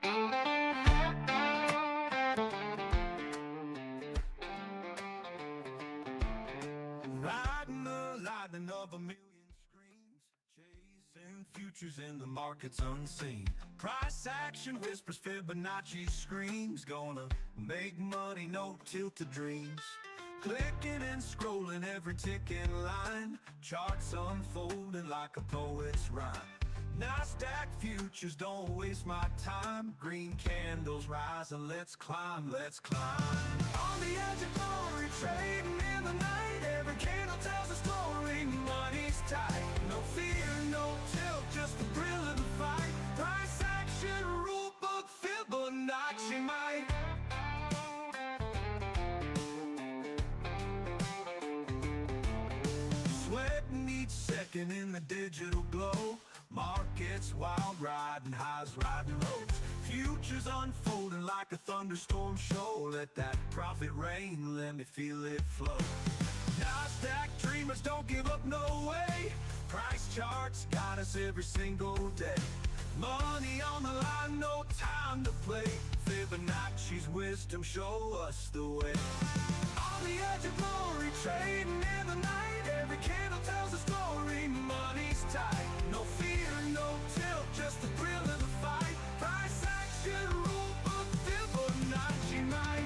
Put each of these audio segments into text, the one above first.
Riding the lightning of a million screens, chasing futures in the markets unseen. Price action whispers, Fibonacci screams, gonna make money, no tilted dreams. Clicking and scrolling every ticking line, charts unfolding like a poet's rhyme. NASDAQ futures, don't waste my time. Green candles rise and let's climb, let's climb. On the edge of glory, trading in the night. Every candle tells a story, money's tight. No fear, no tilt, just the thrill of the fight. Price action, rule book, Fibonacci might. Sweating each second in the digital glow. Markets wild, riding highs, riding lows. Futures unfolding like a thunderstorm show. Let that profit rain, let me feel it flow. NASDAQ dreamers, don't give up, no way. Price charts got us every single day. Money on the line, no time to play. Fibonacci's wisdom, show us the way. On the edge of glory, trading in the night. Every candle tells a story, money's tight. No fear, no tilt, just the thrill of the fight. Price action, rule book, Fibonacci might.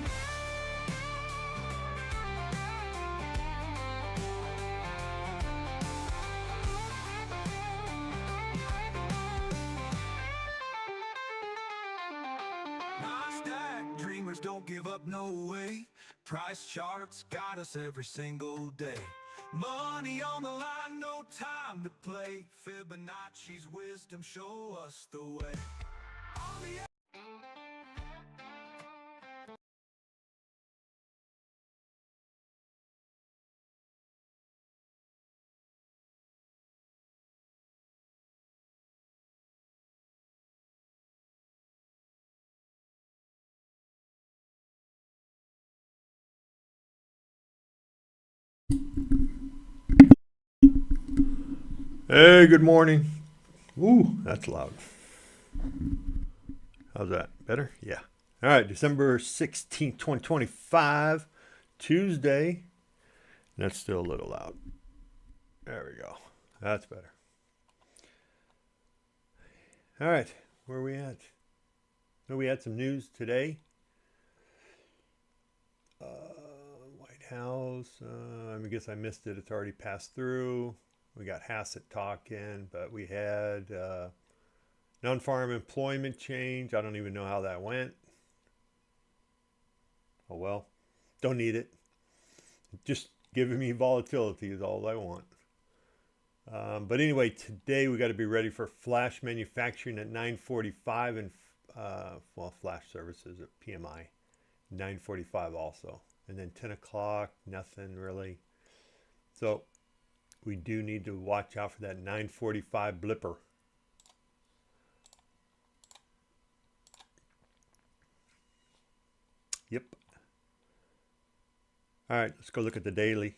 NASDAQ dreamers, don't give up, no way. Price charts got us every single day. Money on the line, no time to play. Fibonacci's wisdom, show us the way. On the Hey, good morning. Ooh, that's loud. How's that? Better? Yeah. All right, December 16th, 2025, Tuesday. That's still a little loud. There we go. That's better. All right, where are we at? So we had some news today. White House. I guess I missed it. It's already passed through. We got Hassett talking, but we had non-farm employment change. I don't even know how that went. Oh well, don't need it. Just giving me volatility is all I want. But anyway, today we got to be ready for flash manufacturing at 9:45 and well, flash services at PMI 9:45 also, and then 10 o'clock nothing really. So we do need to watch out for that 9:45 blipper. Yep. All right, let's go look at the daily.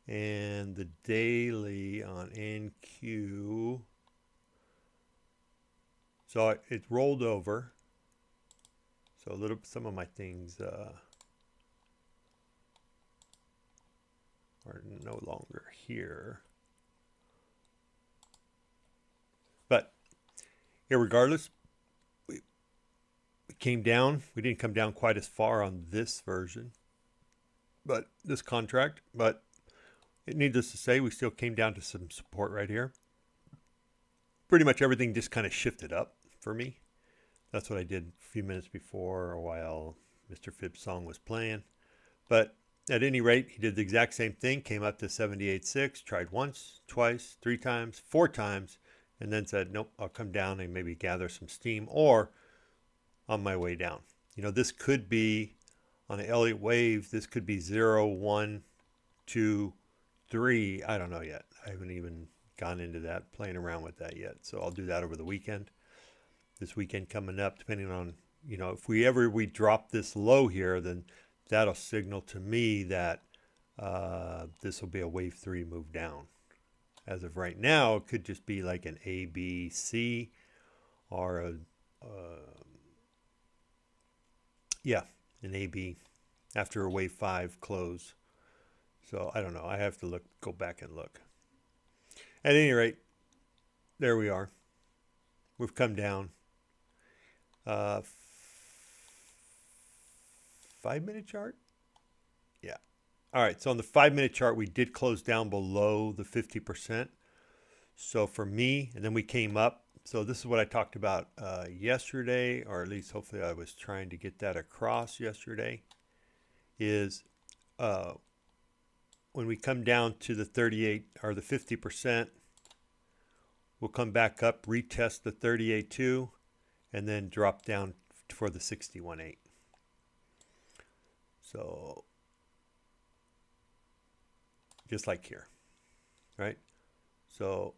And the daily on NQ. So it rolled over. So some of my things are no longer here. But irregardless, we came down. We didn't come down quite as far on this version, but this contract. But it needless to say, we still came down to some support right here. Pretty much everything just kind of shifted up for me. That's what I did a few minutes before while Mr. Phibbs' song was playing. But at any rate, he did the exact same thing, came up to 78.6, tried once, twice, 3 times, 4 times, and then said, nope, I'll come down and maybe gather some steam or on my way down. You know, this could be on an Elliott wave, this could be 0, 1, 2, 3. I don't know yet. I haven't even gone into that, playing around with that yet. So I'll do that over the weekend. This weekend coming up, depending on, you know, if we drop this low here, then that'll signal to me that this will be a wave 3 move down. As of right now, it could just be like an A, B, C, or a yeah, an AB after a wave 5 close. So I don't know. I have to go back and look. At any rate, there we are. We've come down. 5-minute chart? Yeah. All right. So on the 5-minute chart, we did close down below the 50%. So for me, and then we came up. So this is what I talked about yesterday, or at least hopefully I was trying to get that across yesterday, is when we come down to the 38 or the 50%, we'll come back up, retest the 38.2, and then drop down for the 61.8. So just like here, right? So,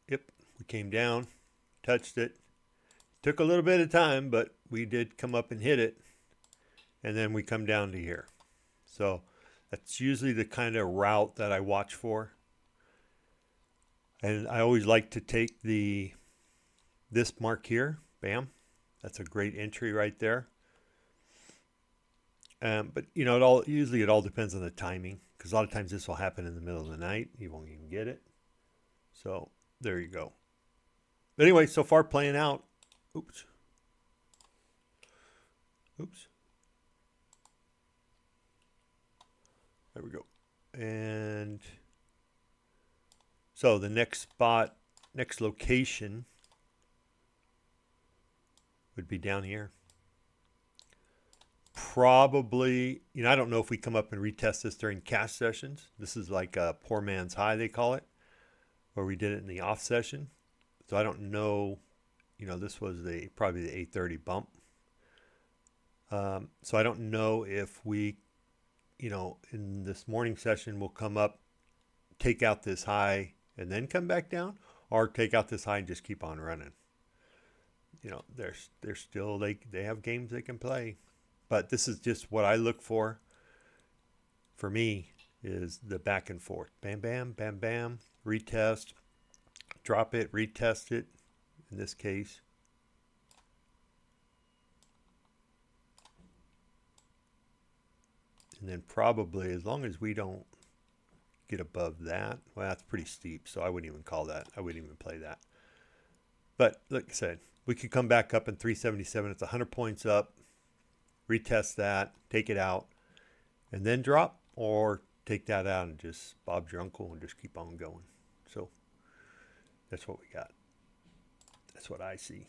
yep, we came down, touched it. Took a little bit of time, but we did come up and hit it. And then we come down to here. So that's usually the kind of route that I watch for. And I always like to take this mark here. Bam. That's a great entry right there. But you know, usually it all depends on the timing, because a lot of times this will happen in the middle of the night. You won't even get it. So there you go. But anyway, so far playing out. Oops. There we go. And so the next spot, next location would be down here. Probably, you know, I don't know if we come up and retest this during cash sessions. This is like a poor man's high, they call it, where we did it in the off session. So I don't know, you know, this was probably the 830 bump. So I don't know if we, you know, in this morning session we'll come up, take out this high and then come back down, or take out this high and just keep on running. You know, they're still, they have games they can play. But this is just what I look for me, is the back and forth. Bam, bam, bam, bam, retest, drop it, retest it, in this case. And then probably, as long as we don't get above that, well, that's pretty steep, so I wouldn't even call that. I wouldn't even play that. But like I said, we could come back up in 377. It's 100 points up. Retest that, take it out, and then drop, or take that out and just Bob's your uncle and just keep on going. So that's what we got. That's what I see.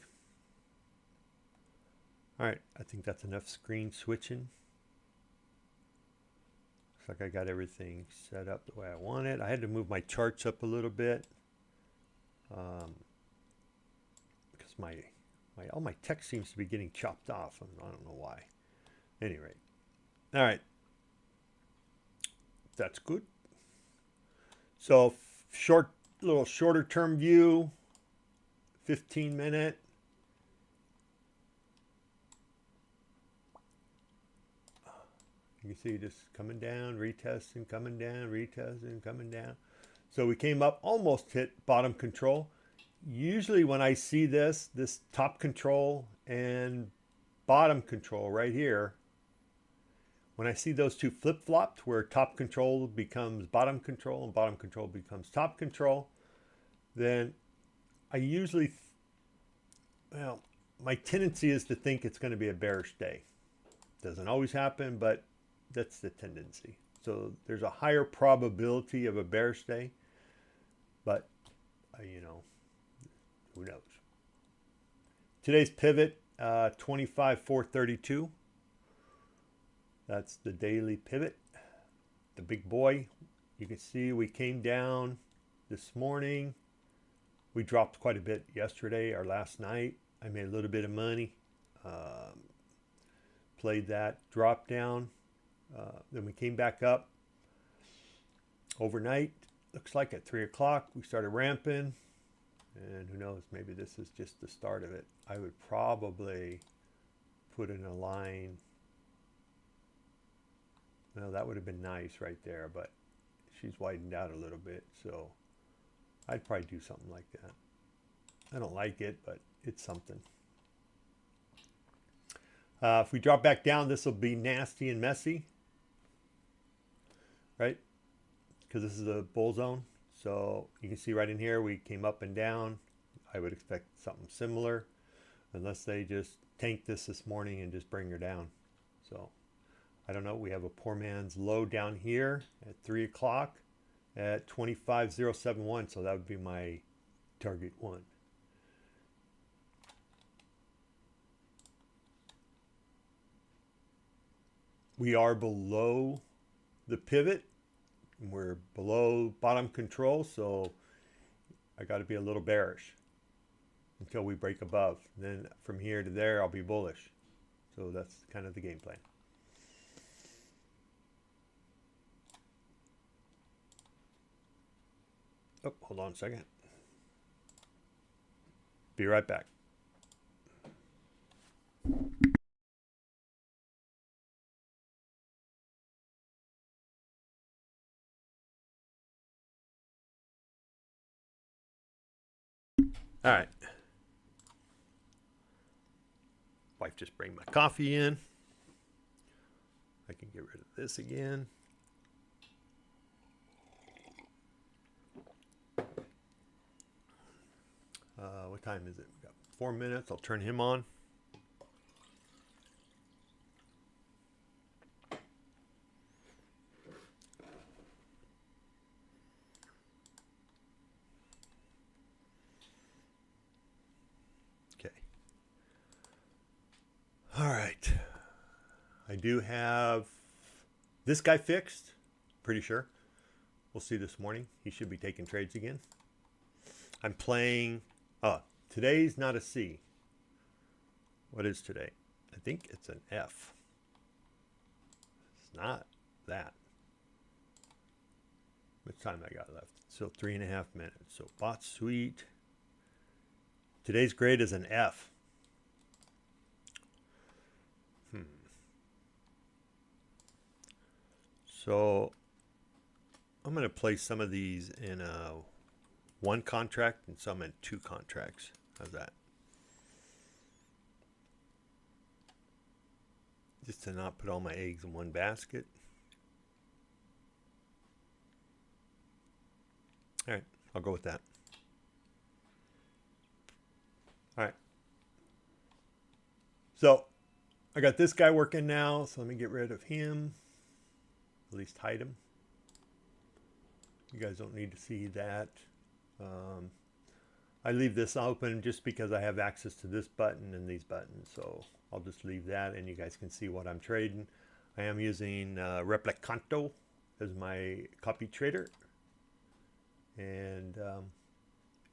All right, I think that's enough screen switching. Looks like I got everything set up the way I want it. I had to move my charts up a little bit because all my text seems to be getting chopped off. I don't know why. Any rate, all right, that's good. So little shorter term view, 15-minute. You can see just coming down, retesting, coming down, retesting, coming down. So we came up, almost hit bottom control. Usually when I see this top control and bottom control right here, when I see those two flip-flopped, where top control becomes bottom control and bottom control becomes top control, then I usually, well, my tendency is to think it's going to be a bearish day. Doesn't always happen, but that's the tendency. So there's a higher probability of a bearish day, but you know, who knows? Today's pivot, 25,432. That's the daily pivot, the big boy. You can see we came down this morning. We dropped quite a bit yesterday or last night. I made a little bit of money. Played that drop down. Then we came back up overnight. Looks like at 3 o'clock we started ramping. And who knows, maybe this is just the start of it. I would probably put in a line. Well, that would have been nice right there, but she's widened out a little bit, so I'd probably do something like that. I don't like it, but it's something. If we drop back down, this will be nasty and messy, right? Because this is a bull zone. So you can see right in here, we came up and down. I would expect something similar, unless they just tank this morning and just bring her down. So I don't know. We have a poor man's low down here at 3 o'clock at 25.071. So that would be my target one. We are below the pivot. We're below bottom control, so I got to be a little bearish until we break above. Then from here to there, I'll be bullish. So that's kind of the game plan. Oh, hold on a second. Be right back. All right. Wife just bring my coffee in. I can get rid of this again. What time is it? We got 4 minutes. I'll turn him on. Okay. All right. I do have this guy fixed. Pretty sure. We'll see this morning. He should be taking trades again. I'm playing. Today's not a C. What is today? I think it's an F. It's not that. What time I got left? So 3.5 minutes. So bot suite. Today's grade is an F. So I'm going to place some of these in one contract and some in 2 contracts. How's that? Just to not put all my eggs in one basket. All right, I'll go with that. All right. So I got this guy working now, so let me get rid of him. At least hide him. You guys don't need to see that. I leave this open just because I have access to this button and these buttons. So I'll just leave that and you guys can see what I'm trading. I am using Replicanto as my copy trader. And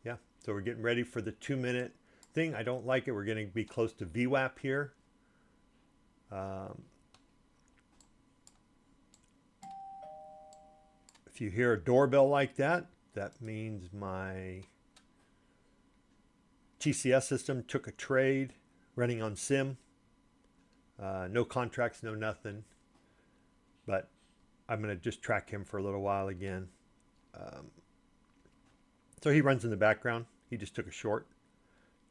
yeah, so we're getting ready for the 2-minute thing. I don't like it. We're going to be close to VWAP here. If you hear a doorbell like that, that means my TCS system took a trade running on sim. No contracts, no nothing. But I'm going to just track him for a little while again. So he runs in the background. He just took a short.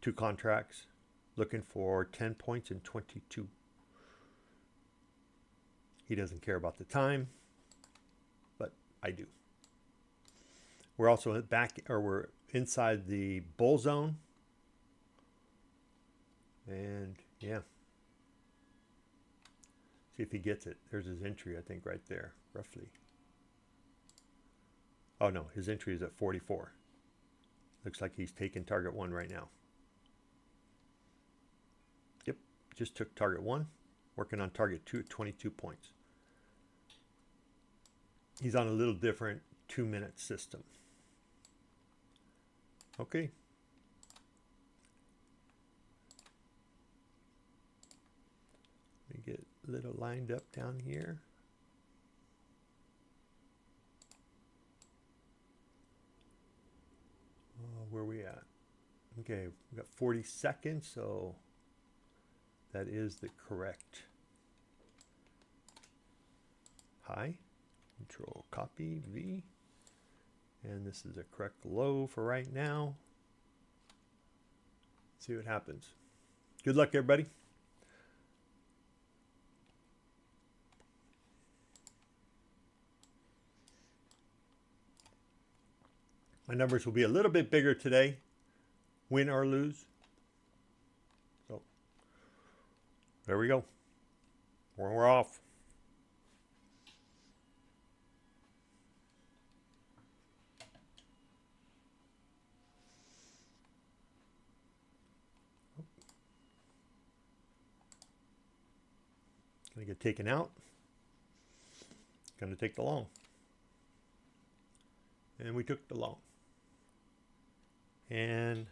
2 contracts. Looking for 10 points and 22. He doesn't care about the time. But I do. We're also we're inside the bull zone. And yeah. See if he gets it. There's his entry, I think, right there, roughly. Oh no, his entry is at 44. Looks like he's taking target 1 right now. Yep, just took target 1. Working on target 2 at 22 points. He's on a little different 2-minute system. Okay. Let me get a little lined up down here. Where are we at? Okay, we've got 40 seconds, so that is the correct high. Control copy V. And this is a correct low for right now. See what happens. Good luck, everybody. My numbers will be a little bit bigger today, win or lose. So there we go. We're off. Gonna get taken out. Gonna take the long. And we took the long. And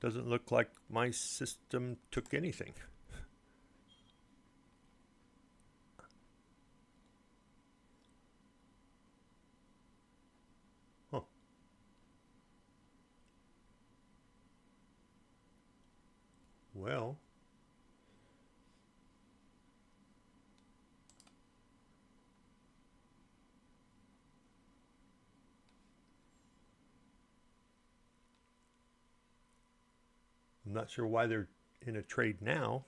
doesn't look like my system took anything. Huh. Well, I'm not sure why they're in a trade now.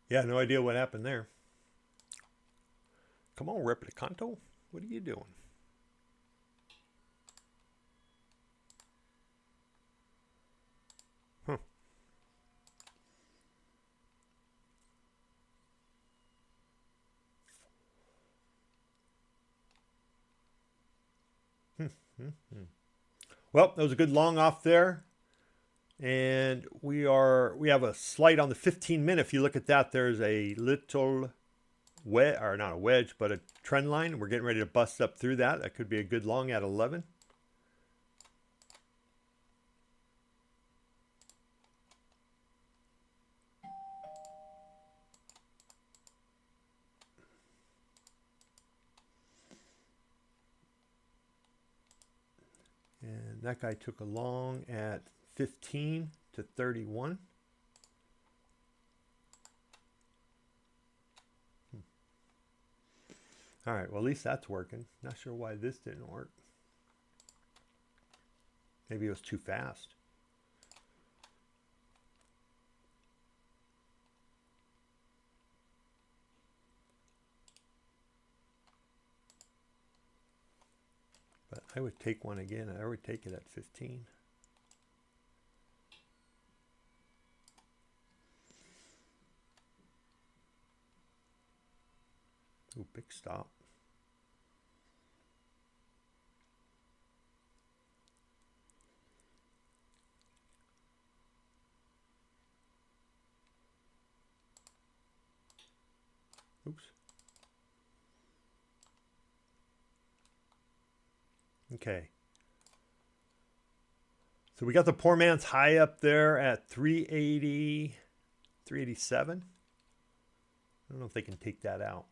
Yeah, no idea what happened there. Come on, Replicanto. What are you doing? Huh. Well, that was a good long off there. And we have a slight on the 15-minute. If you look at that, there's a little wedge, or not a wedge, but a trend line. We're getting ready to bust up through that. That could be a good long at 11. And that guy took a long at 15 to 31. All right, well, at least that's working. Not sure why this didn't work. Maybe it was too fast. But I would take one again. I would take it at 15. Ooh, big stop. Oops. Okay. So we got the poor man's high up there at 380, 387. I don't know if they can take that out.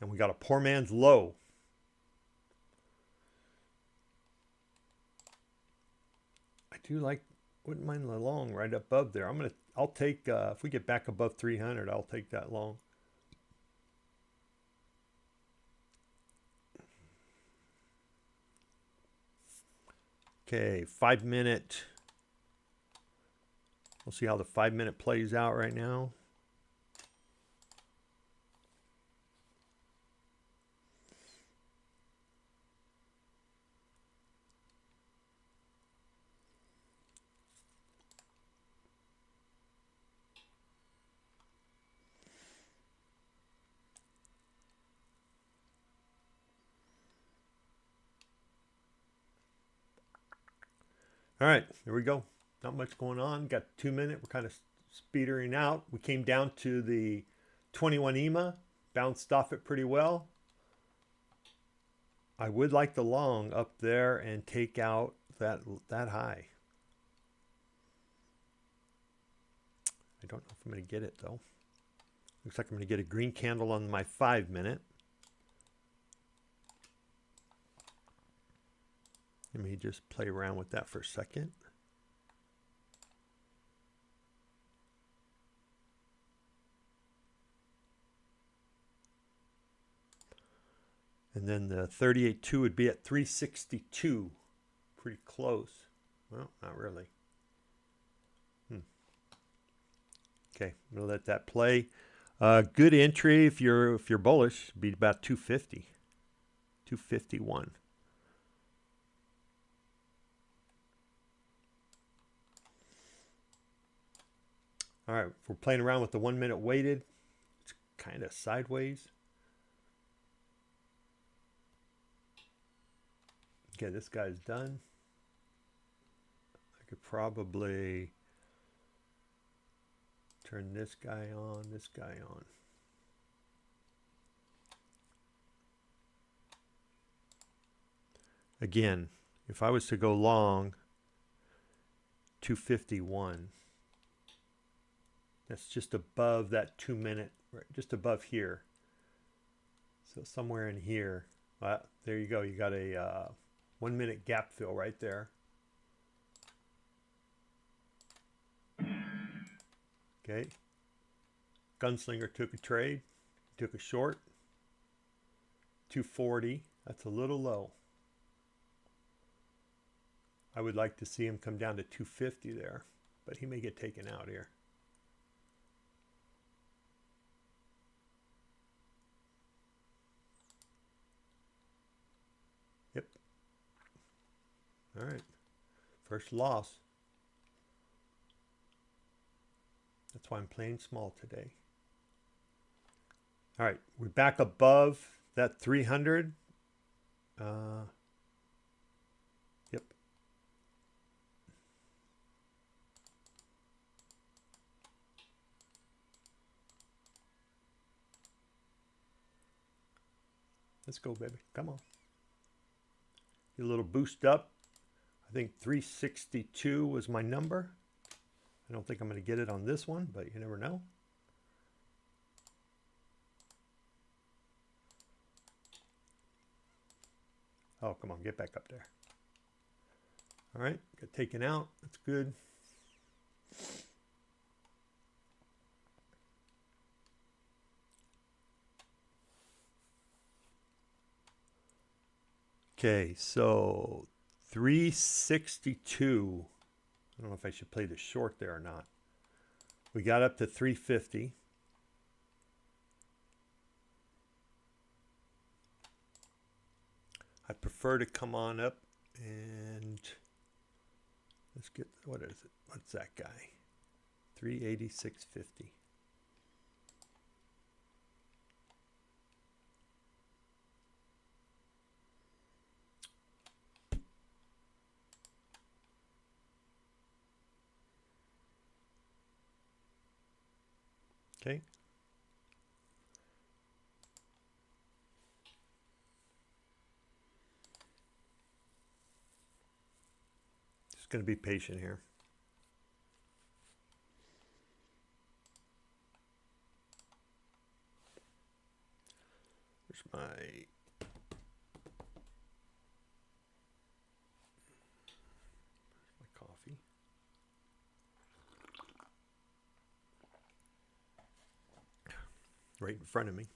And we got a poor man's low. I do like, wouldn't mind the long right above there. I'll take, if we get back above 300, I'll take that long. Okay, 5-minute. We'll see how the 5-minute plays out right now. All right, here we go. Not much going on. Got 2-minute. We're kind of speedering out. We came down to the 21 EMA, bounced off it pretty well. I would like the long up there and take out that high. I don't know if I'm going to get it though. Looks like I'm going to get a green candle on my 5-minute. Let me just play around with that for a second. And then the 38.2 would be at 362. Pretty close. Well, not really. Okay, I'm gonna let that play. Good entry if you're bullish, be about 250, 251. All right, if we're playing around with the 1 minute weighted, it's kind of sideways. Okay, this guy's done. I could probably turn this guy on, this guy on. Again, if I was to go long, 251. That's just above that 2 minute, right, just above here. So somewhere in here. There you go. You got a 1 minute gap fill right there. Okay. Gunslinger took a trade, took a short. 240. That's a little low. I would like to see him come down to 250 there, but he may get taken out here. Yep. All right. First loss. That's why I'm playing small today. All right. We're back above that 300. Yep. Let's go, baby. Come on. Get a little boost up. I think 362 was my number. I don't think I'm going to get it on this one, but you never know. Oh, come on, get back up there. All right, got taken out. That's good. Okay, so 362. I don't know if I should play the short there or not. We got up to 350. I prefer to come on up and let's get, what is it? What's that guy? 386.50. Okay. Just going to be patient here. There's my coffee. Right in front of me.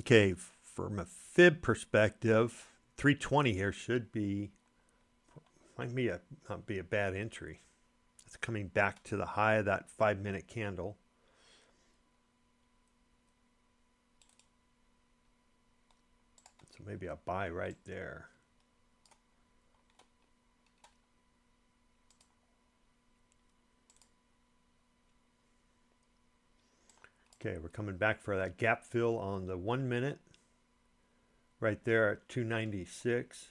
Okay, from a fib perspective, 320 here should be, might be not be a bad entry. It's coming back to the high of that 5 minute candle. So maybe a buy right there. Okay, we're coming back for that gap fill on the 1 minute. Right there at 296.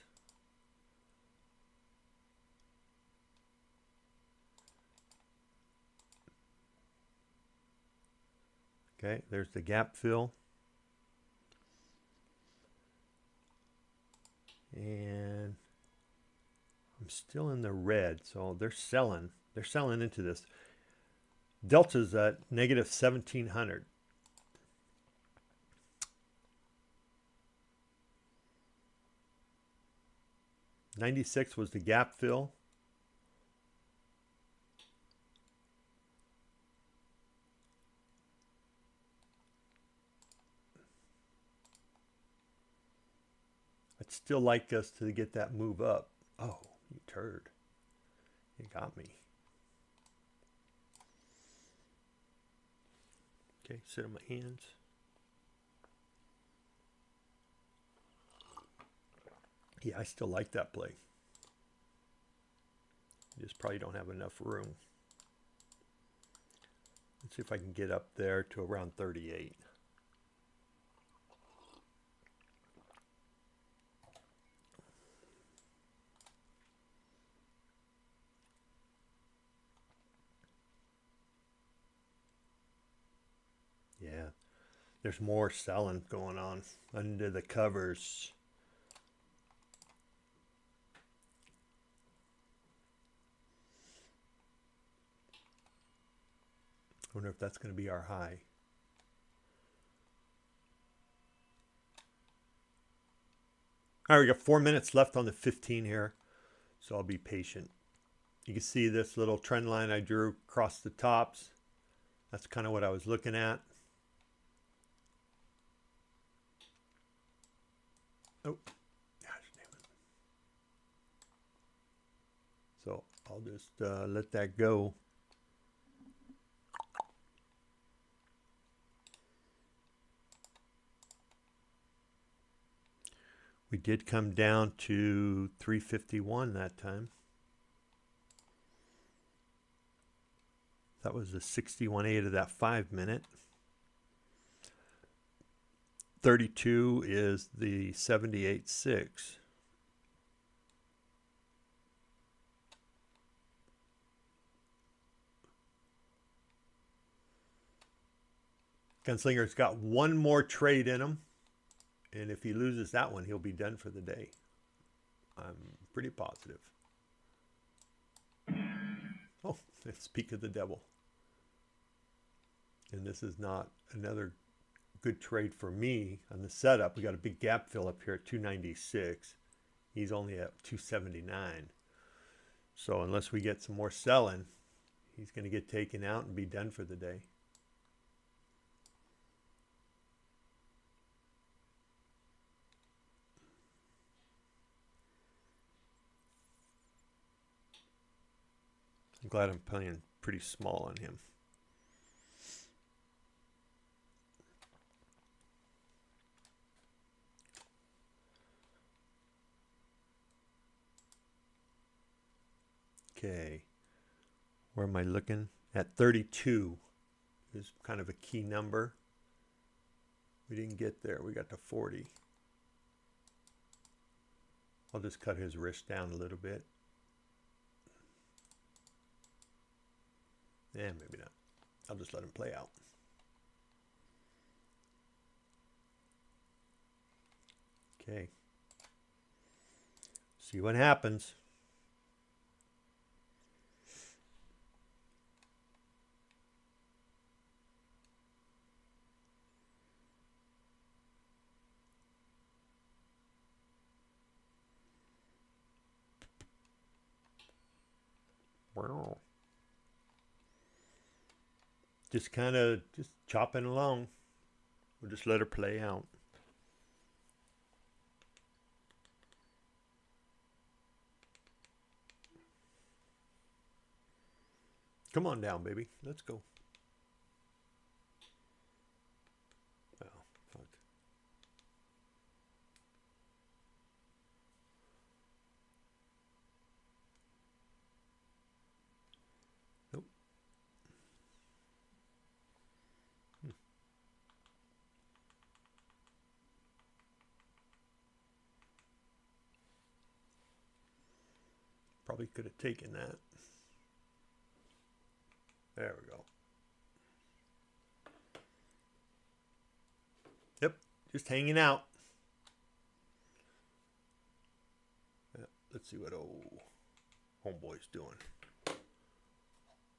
Okay, there's the gap fill. And I'm still in the red, so they're selling. They're selling into this. Delta's at negative 1700. 96 was the gap fill. I'd still like us to get that move up. Oh, you turd. You got me. Okay, sit on my hands. Yeah, I still like that play. You just probably don't have enough room. Let's see if I can get up there to around 38. Yeah, there's more selling going on under the covers. I wonder if that's going to be our high. All right, we got 4 minutes left on the 15 here, so I'll be patient. You can see this little trend line I drew across the tops. That's kind of what I was looking at. Oh, gosh, damn it. So I'll just let that go. We did come down to 351 that time. That was the 61.8 of that 5 minute. 32 is the 78.6. Gunslinger's got one more trade in him. And if he loses that one, he'll be done for the day. I'm pretty positive. Oh, it's peak of the devil. And this is not another good trade for me on the setup. We got a big gap fill up here at 296. He's only at 279. So unless we get some more selling, he's going to get taken out and be done for the day. I'm glad I'm playing pretty small on him. Okay, where am I looking? At 32 is kind of a key number. We didn't get there. We got to 40. I'll just cut his wrist down a little bit. Yeah, maybe not. I'll just let him play out. Okay. See what happens. Wow. Just kind of just chopping along. We'll just let her play out. Come on down, baby. Let's go. Oh, fuck. Nope. Probably could have taken that. There we go. Yep, just hanging out. Yeah, let's see what old homeboy's doing.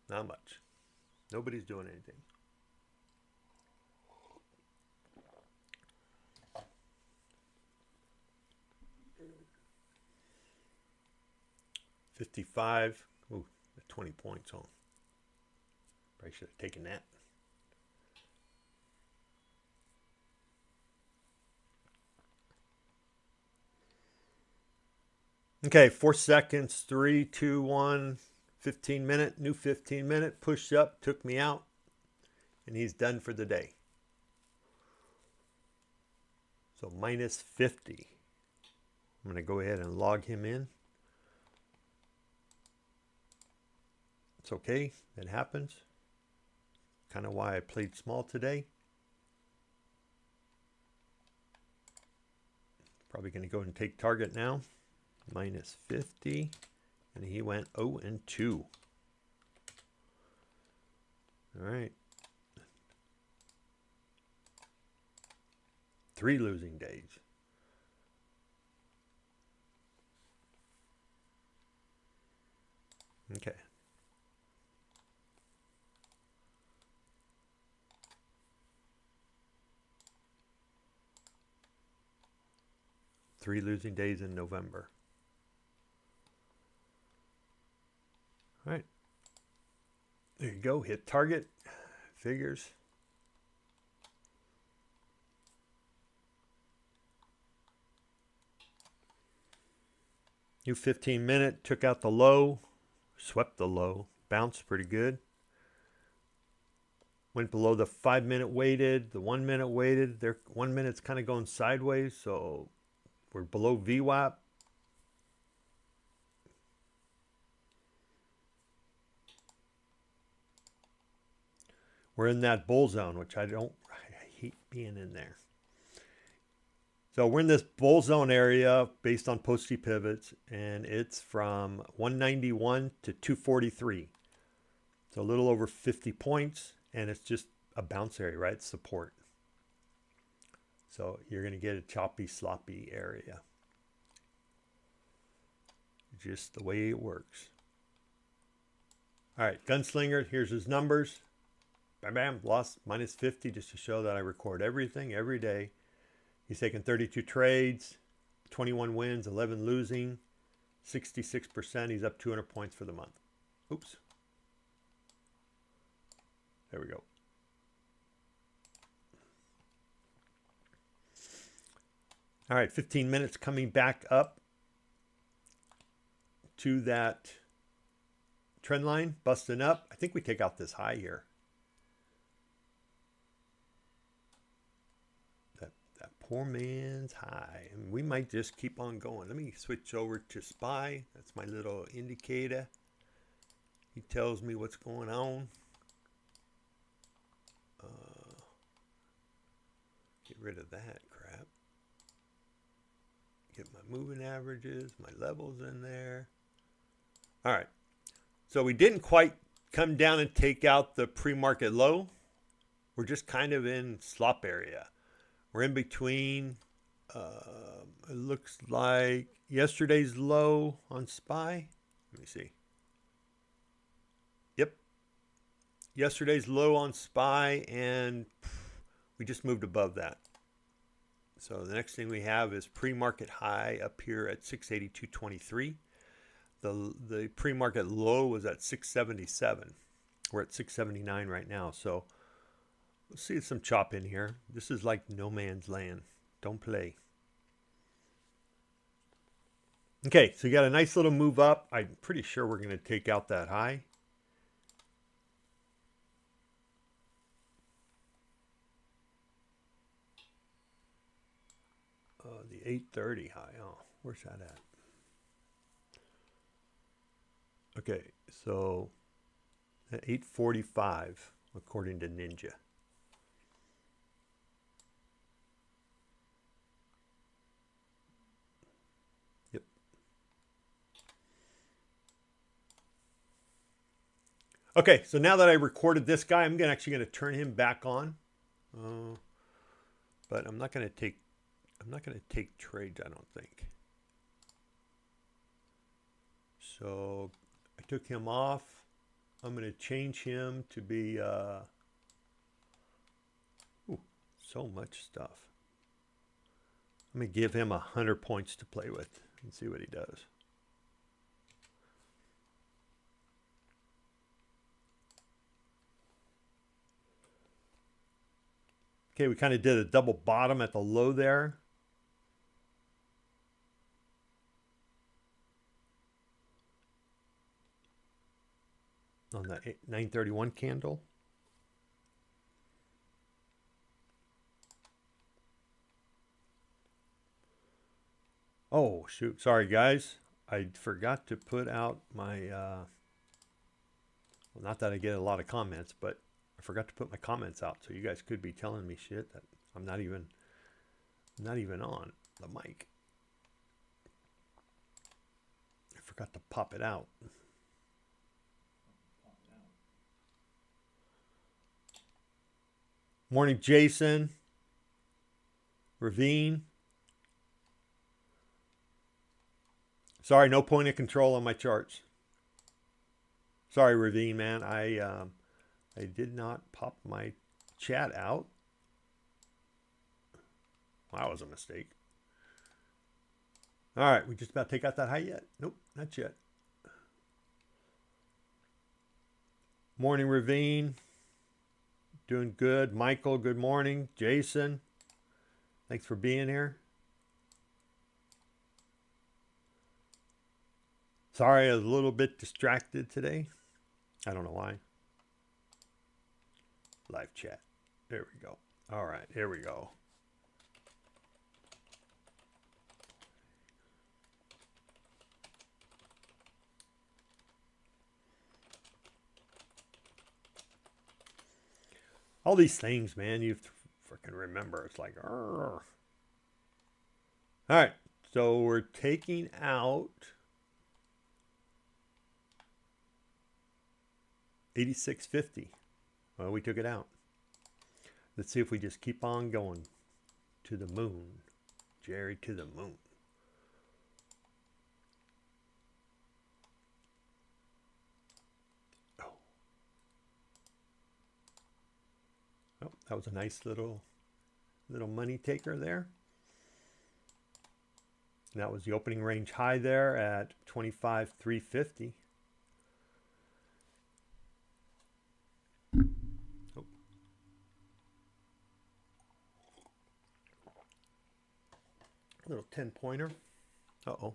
Not much. Nobody's doing anything. 55. Ooh, 20 points on. Probably should have taken that. Okay, 4 seconds, 3, 2, 1, 15 minute, new 15 minute, pushed up, took me out, and he's done for the day. So minus 50. I'm going to go ahead and log him in. It's okay, it happens. Kind of why I played small today. Probably going to go and take target now. Minus 50, and he went 0-2. All right. 3 losing days. Okay. Three losing days in November. All right. There you go. Hit target. Figures. New 15 minute. Took out the low. Swept the low. Bounced pretty good. Went below the 5 minute weighted. The 1 minute weighted. There, 1 minute's kind of going sideways. So we're below VWAP. We're in that bull zone, which I hate being in there. So we're in this bull zone area based on posty pivots, and it's from 191 to 243. So a little over 50 points, and it's just a bounce area, right? It's support. So you're going to get a choppy, sloppy area. Just the way it works. All right, Gunslinger, here's his numbers. Bam, bam, lost minus 50 just to show that I record everything every day. He's taken 32 trades, 21 wins, 11 losing, 66%. He's up 200 points for the month. Oops. There we go. All right, 15 minutes coming back up to that trend line, busting up. I think we take out this high here. Poor man's high, and we might just keep on going. Let me switch over to SPY. That's my little indicator. He tells me what's going on. Get rid of that crap. Get my moving averages, my levels in there. All right, so we didn't quite come down and take out the pre-market low. We're just kind of in slop area. We're in between, it looks like yesterday's low on SPY. Let me see. Yep. Yesterday's low on SPY, and we just moved above that. So the next thing we have is pre-market high up here at 682.23. The pre-market low was at 677. We're at 679 right now. So let's see some chop in here. This is like no man's land. Don't play. Okay, so you got a nice little move up. I'm pretty sure we're going to take out that high. The 830 high. Oh, where's that at? Okay, so 845 according to Ninja. Okay, so now that I recorded this guy, I'm actually going to turn him back on. But I'm not going to take trades, I don't think. So I took him off. I'm going to change him to be so much stuff. I'm going to give him 100 points to play with and see what he does. Okay, we kind of did a double bottom at the low there. On the 931 candle. Oh, shoot. Sorry, guys. I forgot to put out my, well, not that I get a lot of comments, but I forgot to put my comments out. So you guys could be telling me shit that I'm not even on the mic. I forgot to pop it out. Morning, Jason. Ravine. Sorry, no point of control on my charts. Sorry, Ravine, man. I did not pop my chat out. Well, that was a mistake. All right, we just about to take out that high yet? Nope, not yet. Morning, Ravine. Doing good. Michael, good morning. Jason, thanks for being here. Sorry, I was a little bit distracted today. I don't know why. Live chat. There we go. All right, here we go. All these things, man, you freaking remember. It's like, argh. All right, so we're taking out 86.50. Well, we took it out. Let's see if we just keep on going to the moon. Jerry, to the moon. Oh, that was a nice little money taker there. And that was the opening range high there at 25,350. Oh. A little 10-pointer. Uh-oh.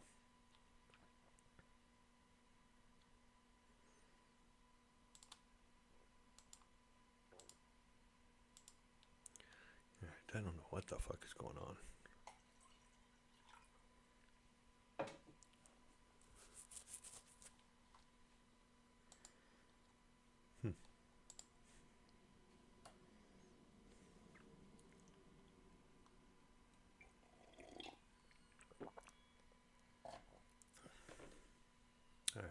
I don't know what the fuck is going on. All right,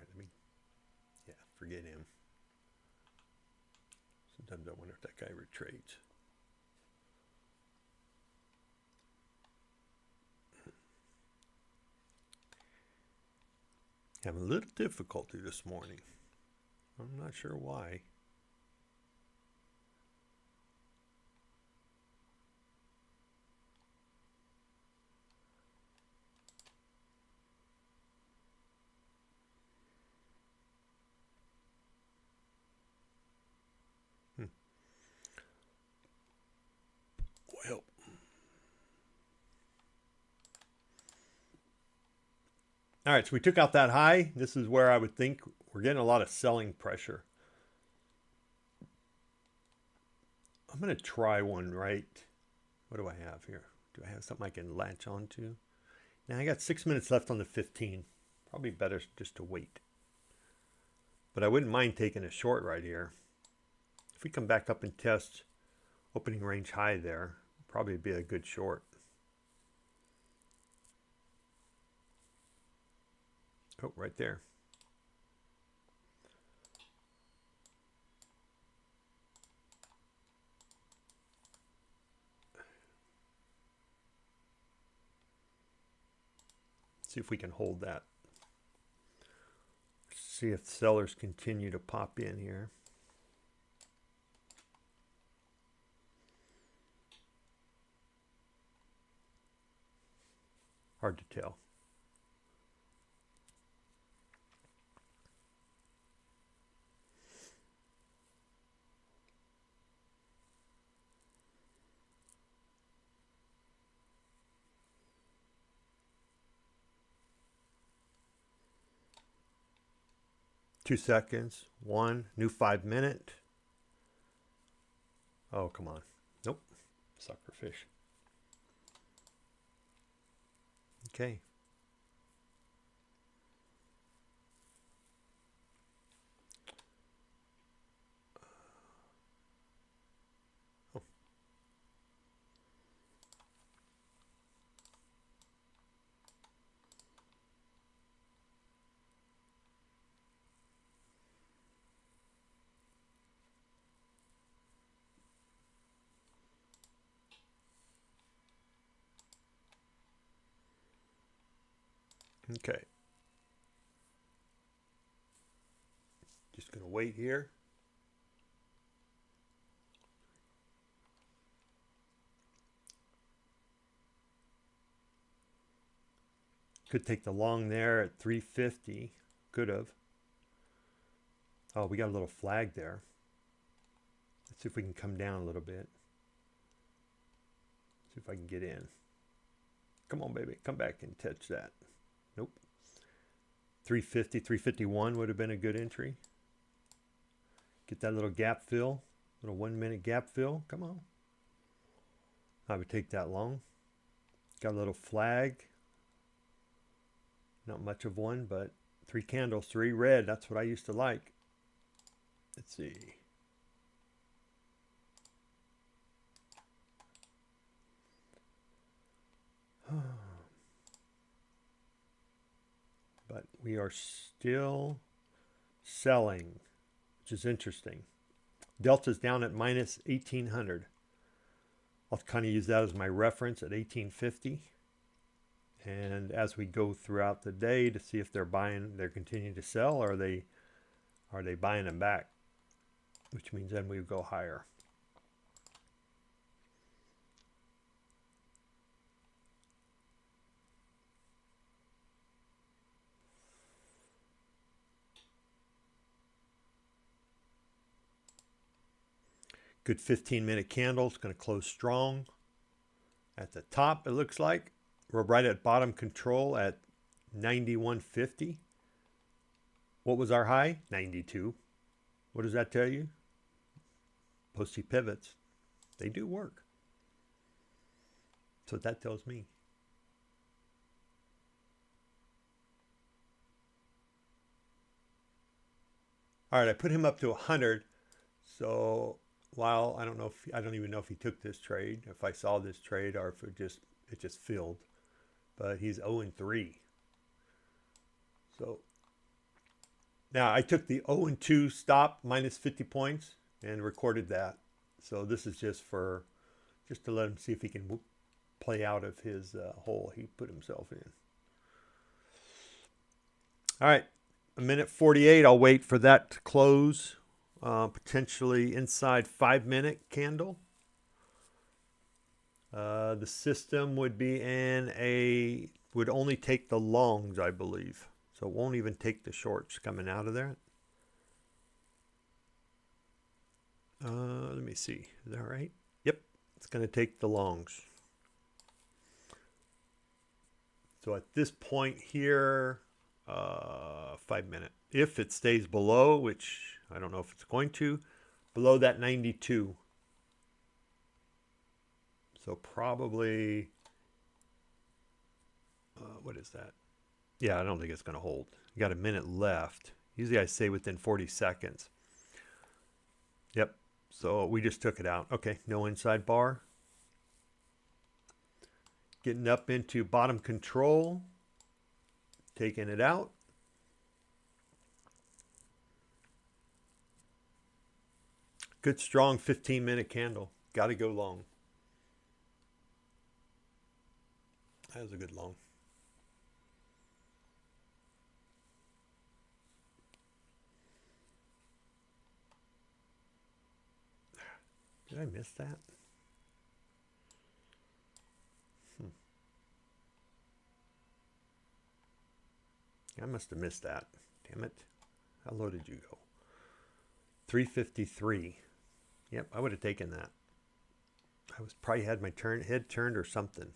forget him. Sometimes I wonder if that guy retrades. Having a little difficulty this morning. I'm not sure why. Well, all right, so we took out that high. This is where I would think we're getting a lot of selling pressure. I'm going to try one, right? What do I have here? Do I have something I can latch onto? Now, I got 6 minutes left on the 15. Probably better just to wait. But I wouldn't mind taking a short right here. If we come back up and test opening range high there, probably be a good short. Oh, right there. See if we can hold that. See if sellers continue to pop in here. Hard to tell. 2 seconds. 1. New 5-minute. Oh, come on. Nope. Sucker fish. Okay. Oh. Okay. Just going to wait here. Could take the long there at 350. Could have. Oh, we got a little flag there. Let's see if we can come down a little bit. See if I can get in. Come on, baby. Come back and touch that. Nope. 350, 351 would have been a good entry. Get that little gap fill. Little 1-minute gap fill. Come on. I would take that long. Got a little flag. Not much of one, but 3 candles, 3 red. That's what I used to like. Let's see. But we are still selling, which is interesting. Delta's down at minus 1800. I'll kind of use that as my reference at 1850. And as we go throughout the day to see if they're continuing to sell, or are they buying them back, which means then we go higher. Good 15-minute candle. It's going to close strong. At the top, it looks like. We're right at bottom control at 91.50. What was our high? 92. What does that tell you? Posty pivots. They do work. That's what that tells me. All right, I put him up to 100. So while I don't even know if he took this trade, if I saw this trade, or if it just filled. But he's 0-3. So now I took the 0-2 stop minus 50 points and recorded that. So this is just to let him see if he can play out of his hole he put himself in. All right, 1:48. I'll wait for that to close. Potentially inside 5-minute candle. The system would be would only take the longs, I believe. So it won't even take the shorts coming out of there. Let me see. Is that right? Yep. It's going to take the longs. So at this point here, 5-minute. If it stays below, which I don't know if it's going to, below that 92. So probably, what is that? Yeah, I don't think it's going to hold. You got a minute left. Usually I say within 40 seconds. Yep. So we just took it out. Okay, no inside bar. Getting up into bottom control. Taking it out. Good strong 15-minute candle. Got to go long. That was a good long. Did I miss that? I must have missed that. Damn it. How low did you go? 353. Yep, I would have taken that. I was probably had my head turned or something.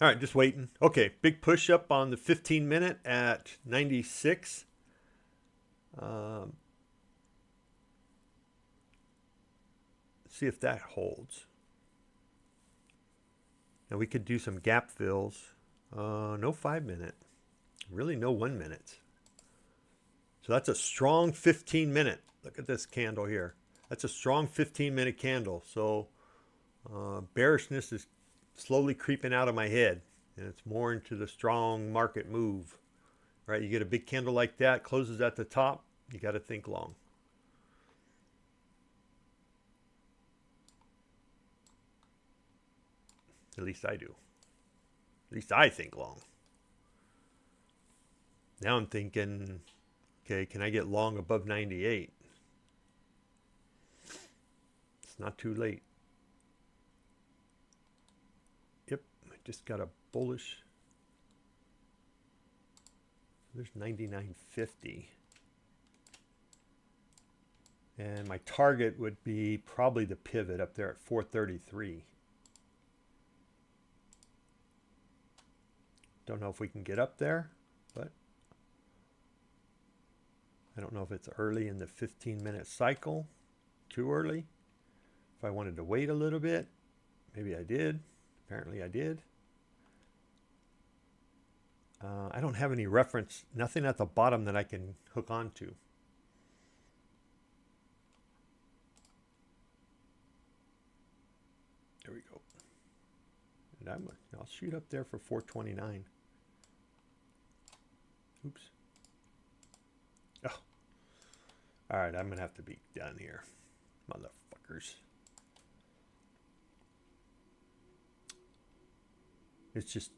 All right, just waiting. Okay, big push up on the 15-minute at 96. See if that holds. Now we could do some gap fills. No 5-minute. Really no 1 minute. So that's a strong 15-minute. Look at this candle here. That's a strong 15-minute candle. So bearishness is slowly creeping out of my head. And it's more into the strong market move. Right? You get a big candle like that, closes at the top. You got to think long. At least I do. At least I think long. Now I'm thinking, okay, can I get long above 98? It's not too late. Yep, I just got a bullish. There's 99.50. And my target would be probably the pivot up there at 433. Don't know if we can get up there, but I don't know if it's early in the 15-minute cycle. Too early. If I wanted to wait a little bit, maybe I did. Apparently I did. I don't have any reference, nothing at the bottom that I can hook onto. There we go. And I'll shoot up there for 429. Oops. Oh. All right, I'm going to have to be done here. Motherfuckers. It's just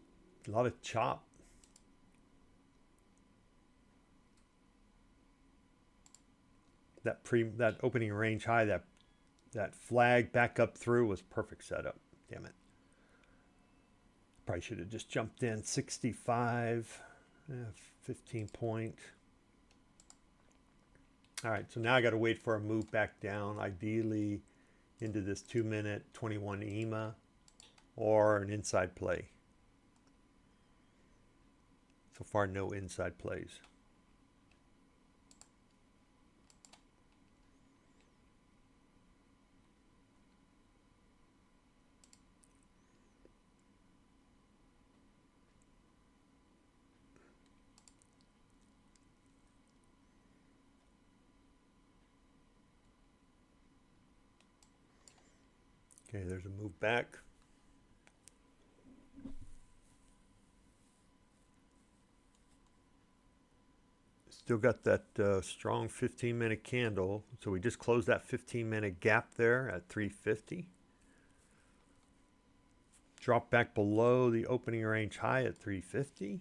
a lot of chop. That opening range high, that flag back up through was perfect setup. Damn it. Probably should have just jumped in 65. 15 point. All right, so now I got to wait for a move back down, ideally into this 2-minute 21 EMA or an inside play. So far, no inside plays. Okay, there's a move back. Still got that strong 15-minute candle. So we just closed that 15-minute gap there at 350. Drop back below the opening range high at 350.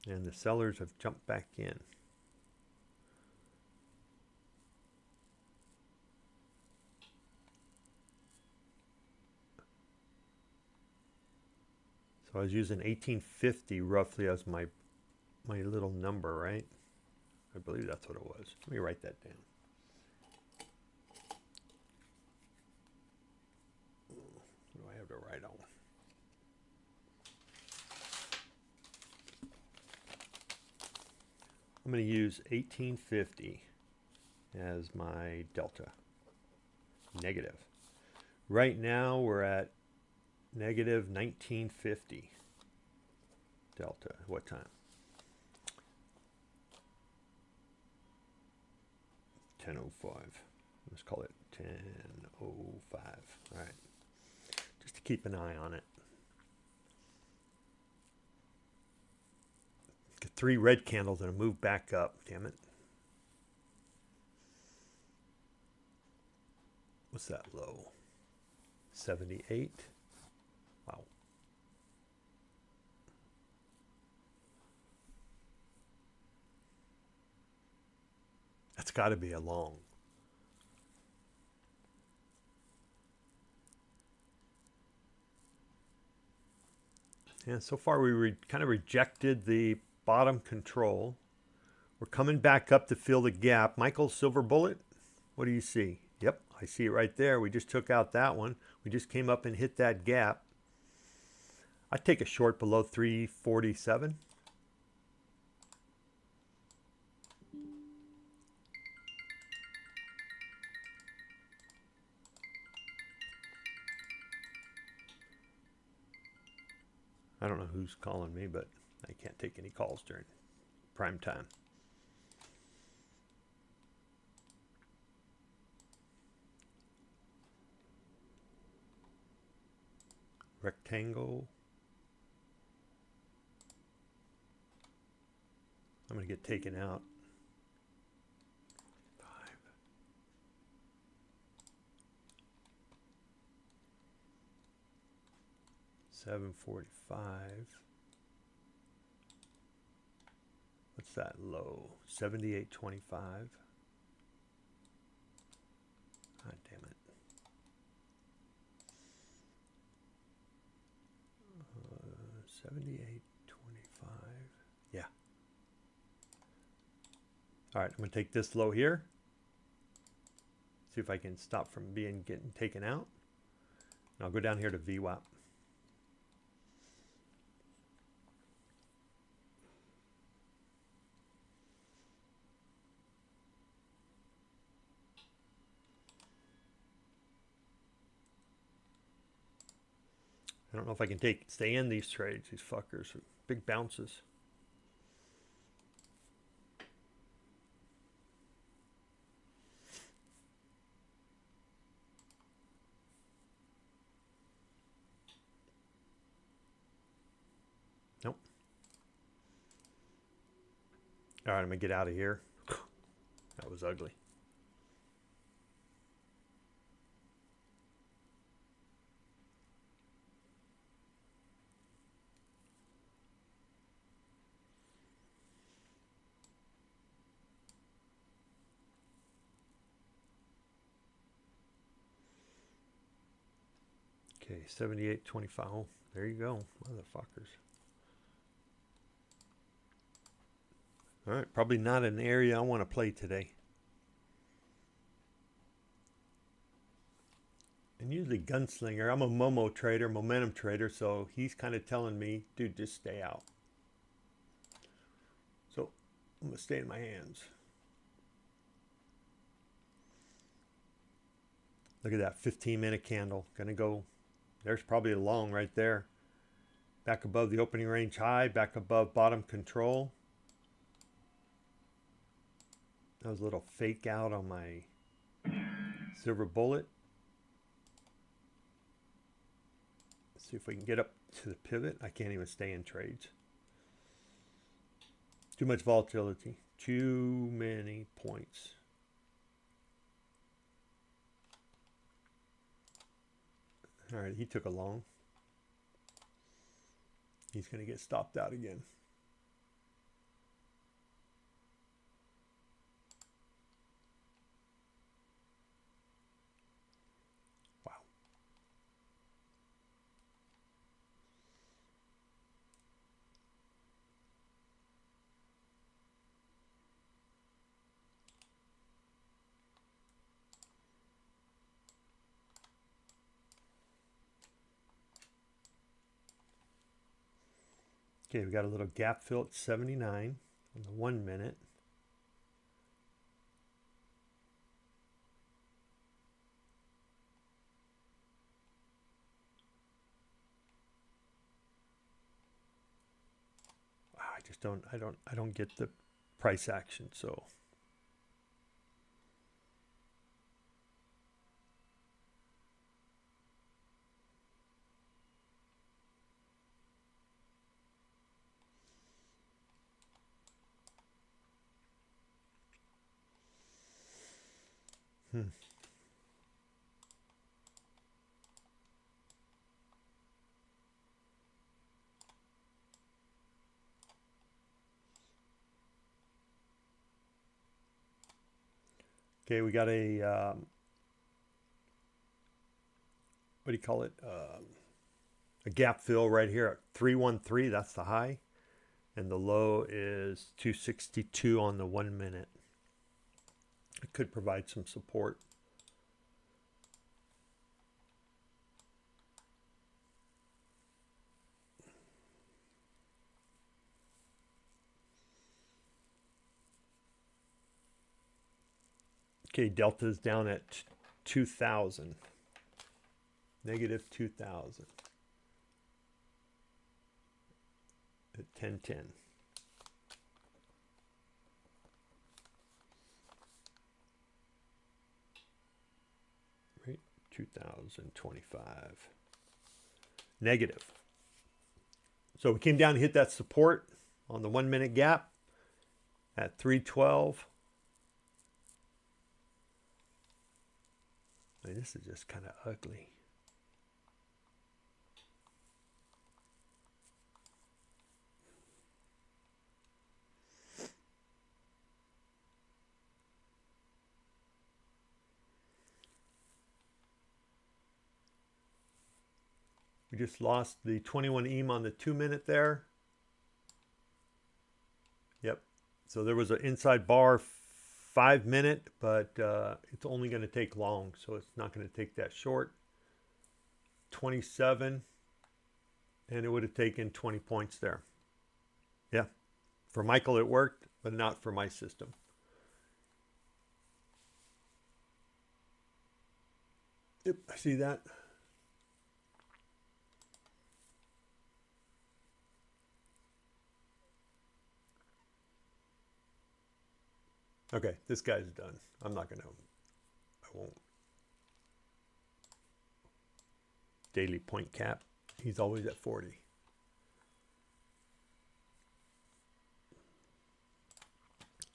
And the sellers have jumped back in. So I was using 1850 roughly as my little number, right? I believe that's what it was. Let me write that down. What do I have to write on? I'm going to use 1850 as my delta. Negative. Right now we're at negative 1950 delta. What time? 10:05. Let's call it 10:05. All right. Just to keep an eye on it. Got 3 red candles and a move back up. Damn it. What's that low? 78. Wow. That's got to be a long. And so far we kind of rejected the bottom control. We're coming back up to fill the gap. Michael, silver bullet, what do you see? Yep, I see it right there. We just took out that one. We just came up and hit that gap. I'd take a short below 347. I don't know who's calling me, but I can't take any calls during prime time. Rectangle. I'm going to get taken out. 745. What's that low? 78.25. God damn it. 78.25. Yeah. All right, I'm going to take this low here. See if I can stop from getting taken out. And I'll go down here to VWAP. I don't know if I can stay in these trades. These fuckers are big bounces. Nope. All right, I'm gonna get out of here. That was ugly. Okay, 78.25. Oh, there you go, motherfuckers. All right, probably not an area I want to play today. And usually Gunslinger, I'm a Momo trader, momentum trader, so he's kind of telling me, dude, just stay out. So I'm going to stay in my hands. Look at that 15-minute candle. Gonna go, there's probably a long right there. Back above the opening range high, back above bottom control. That was a little fake out on my silver bullet. Let's see if we can get up to the pivot. I can't even stay in trades. Too much volatility. Too many points. All right, he took a long. He's going to get stopped out again. Wow. Okay, we got a little gap fill at 79 on the 1 minute. Wow, I don't get the price action, so. Okay, we got a, what do you call it? A gap fill right here at 313, that's the high. And the low is 262 on the 1 minute. It could provide some support. Okay, delta is down at 2,000. Negative 2,000 at 10:10. Right, 2025. Negative. So we came down and hit that support on the 1 minute gap at 312. I mean, this is just kind of ugly. We just lost the 21 EM on the 2 minute there. Yep. So there was an inside bar 5 minute, but it's only going to take long. So it's not going to take that short. 27. And it would have taken 20 points there. Yeah. For Michael, it worked, but not for my system. Yep. I see that. Okay, this guy's done. I won't. Daily point cap. He's always at 40.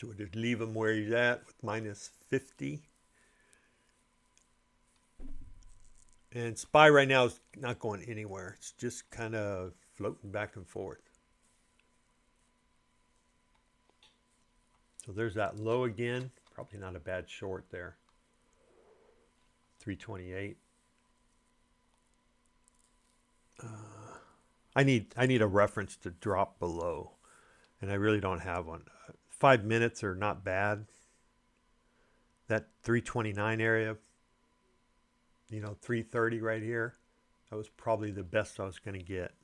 So we'll just leave him where he's at with minus 50. And SPY right now is not going anywhere. It's just kind of floating back and forth. So there's that low again. Probably not a bad short there. 328. I need a reference to drop below, and I really don't have one. 5 minutes are not bad. That 329 area, 330 right here, that was probably the best I was going to get.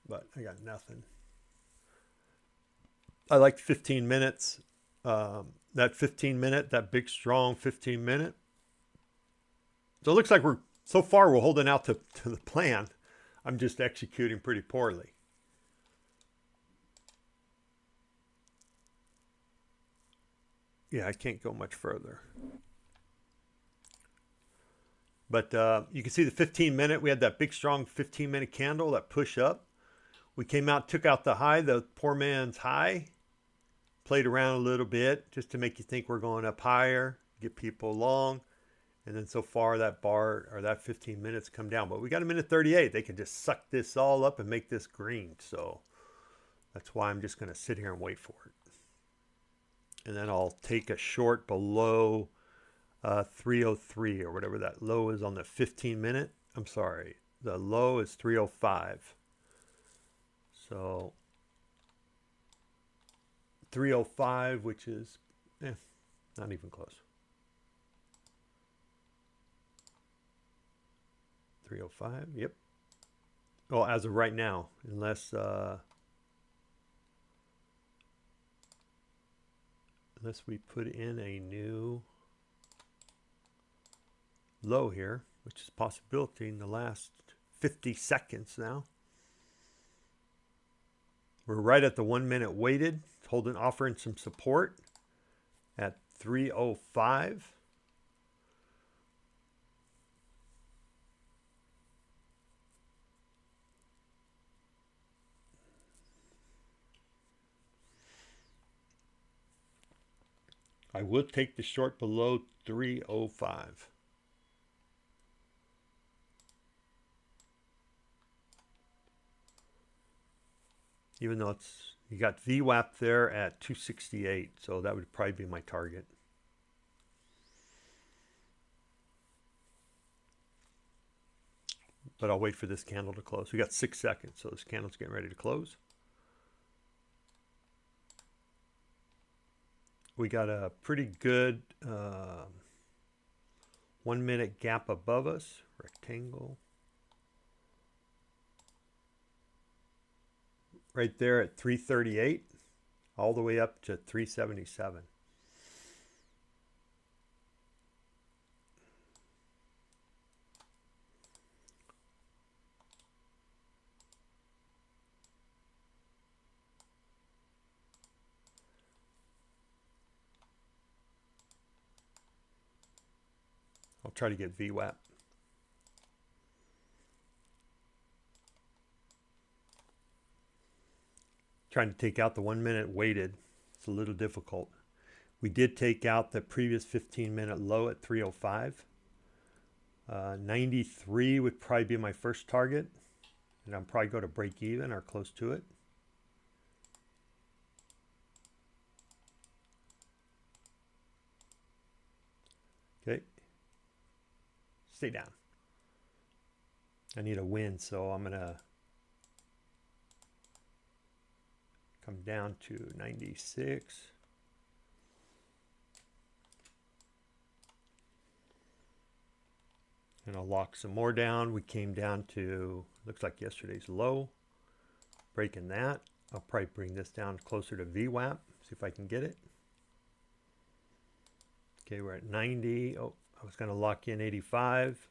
But I got nothing. I like 15 minutes. That 15 minute, that big strong 15 minute. So it looks like so far we're holding out to the plan. I'm just executing pretty poorly. Yeah, I can't go much further. But you can see the 15 minute, we had that big strong 15 minute candle, that push up. We came out, took out the high, the poor man's high, played around a little bit just to make you think we're going up higher, get people long. And then so far that bar or that 15 minutes come down. But we got a minute 38. They can just suck this all up and make this green. So that's why I'm just going to sit here and wait for it. And then I'll take a short below 303 or whatever that low is on the 15 minute. I'm sorry. The low is 305. So 305, which is not even close. 305, yep. Well, as of right now, unless we put in a new low here, which is a possibility in the last 50 seconds now. We're right at the 1 minute weighted, offering some support at 305. I would take the short below 305. Even though you got VWAP there at 268, so that would probably be my target. But I'll wait for this candle to close. We got 6 seconds, so this candle's getting ready to close. We got a pretty good 1 minute gap above us, rectangle. right there at 338, all the way up to 377. I'll try to get VWAP. Trying to take out the 1 minute weighted. It's a little difficult. We did take out the previous 15-minute low at 305. 93 would probably be my first target. And I'm probably going to break even or close to it. Okay. Stay down. I need a win, so I'm going to come down to 96. And I'll lock some more down. We came down to, looks like yesterday's low. Breaking that. I'll probably bring this down closer to VWAP. See if I can get it. Okay, we're at 90. Oh, I was going to lock in 85.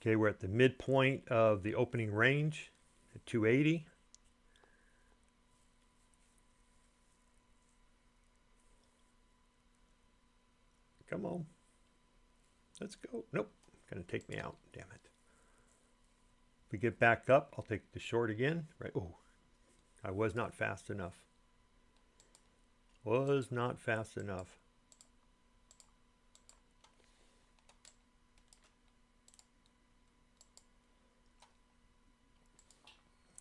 Okay, we're at the midpoint of the opening range at 280. Come on. Let's go. Nope. Going to take me out. Damn it. If we get back up, I'll take the short again. Right. Oh, I was not fast enough. Was not fast enough.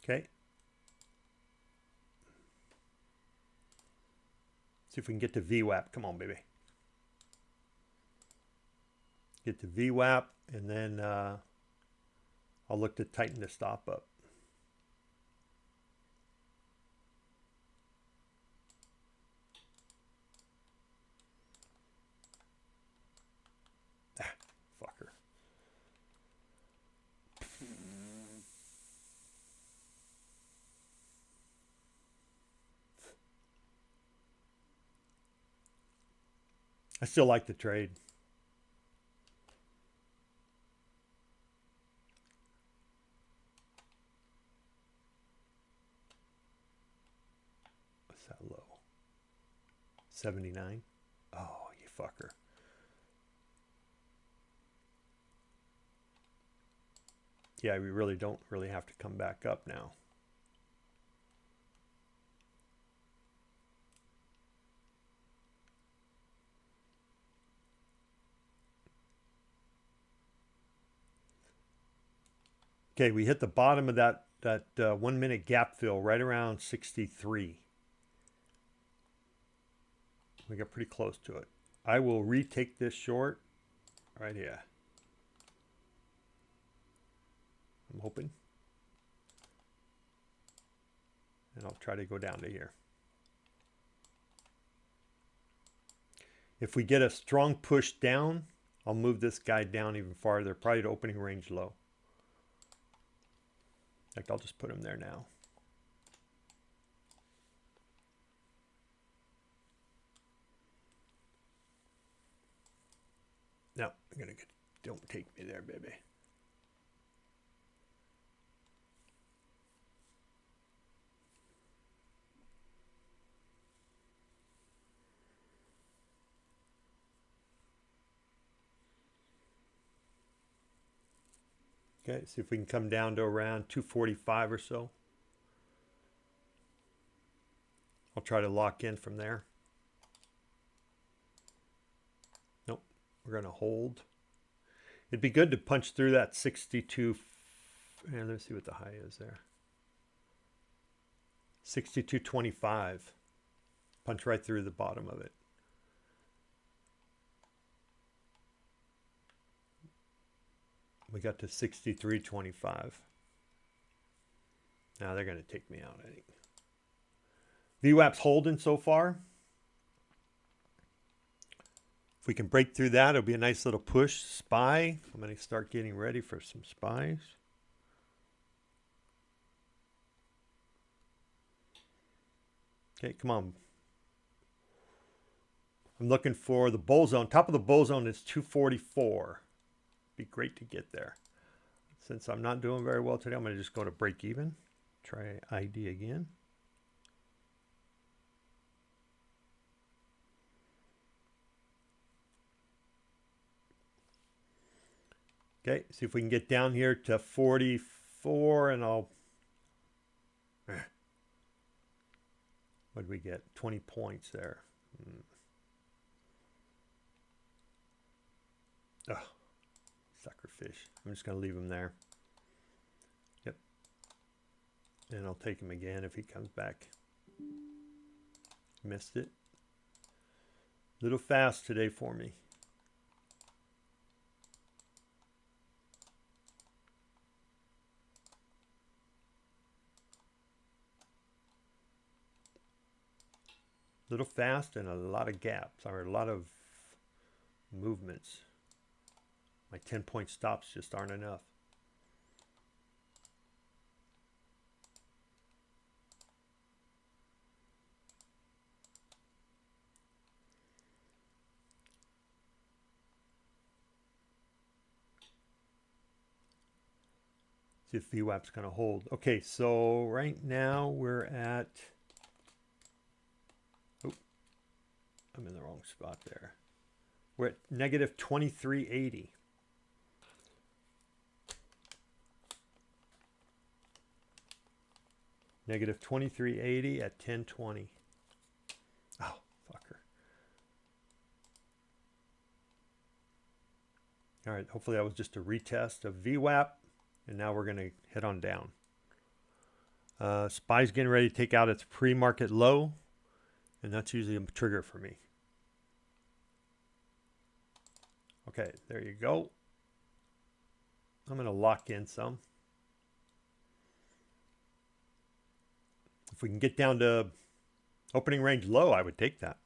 Okay. See if we can get to VWAP. Come on, baby. Get to VWAP, and then I'll look to tighten the stop up. Ah, fucker. I still like the trade. What's that low? 79. Oh, you fucker. Yeah, we really don't have to come back up now. Okay, we hit the bottom of that 1 minute gap fill right around 63. We got pretty close to it. I will retake this short right here. I'm hoping. And I'll try to go down to here. If we get a strong push down, I'll move this guy down even farther, probably to opening range low. In fact, I'll just put him there now. No, I'm gonna get, don't take me there, baby. Okay, see if we can come down to around 245 or so. I'll try to lock in from there. Nope, we're going to hold. It'd be good to punch through that 62. And let's see what the high is there. 62.25. Punch right through the bottom of it. We got to 63.25. Now they're going to take me out, I think. VWAP's holding so far. If we can break through that, it'll be a nice little push. SPY. I'm going to start getting ready for some SPYs. Okay, come on. I'm looking for the bull zone. Top of the bull zone is 244. Be great to get there. Since I'm not doing very well today, I'm going to just go to break even. Try ID again. Okay, see if we can get down here to 44 and I'll... What did we get? 20 points there. Oh, suckerfish. I'm just going to leave him there. Yep. And I'll take him again if he comes back. Missed it. A little fast today for me. Little fast and a lot of gaps, or a lot of movements. My 10-point stops just aren't enough. See if VWAP's going to hold. Okay, so right now we're at... I'm in the wrong spot there. We're at negative 2380. Negative 2380 at 1020. Oh, fucker. All right, hopefully that was just a retest of VWAP, and now we're going to head on down. SPY's getting ready to take out its pre-market low, and that's usually a trigger for me. Okay, there you go. I'm going to lock in some. If we can get down to opening range low, I would take that.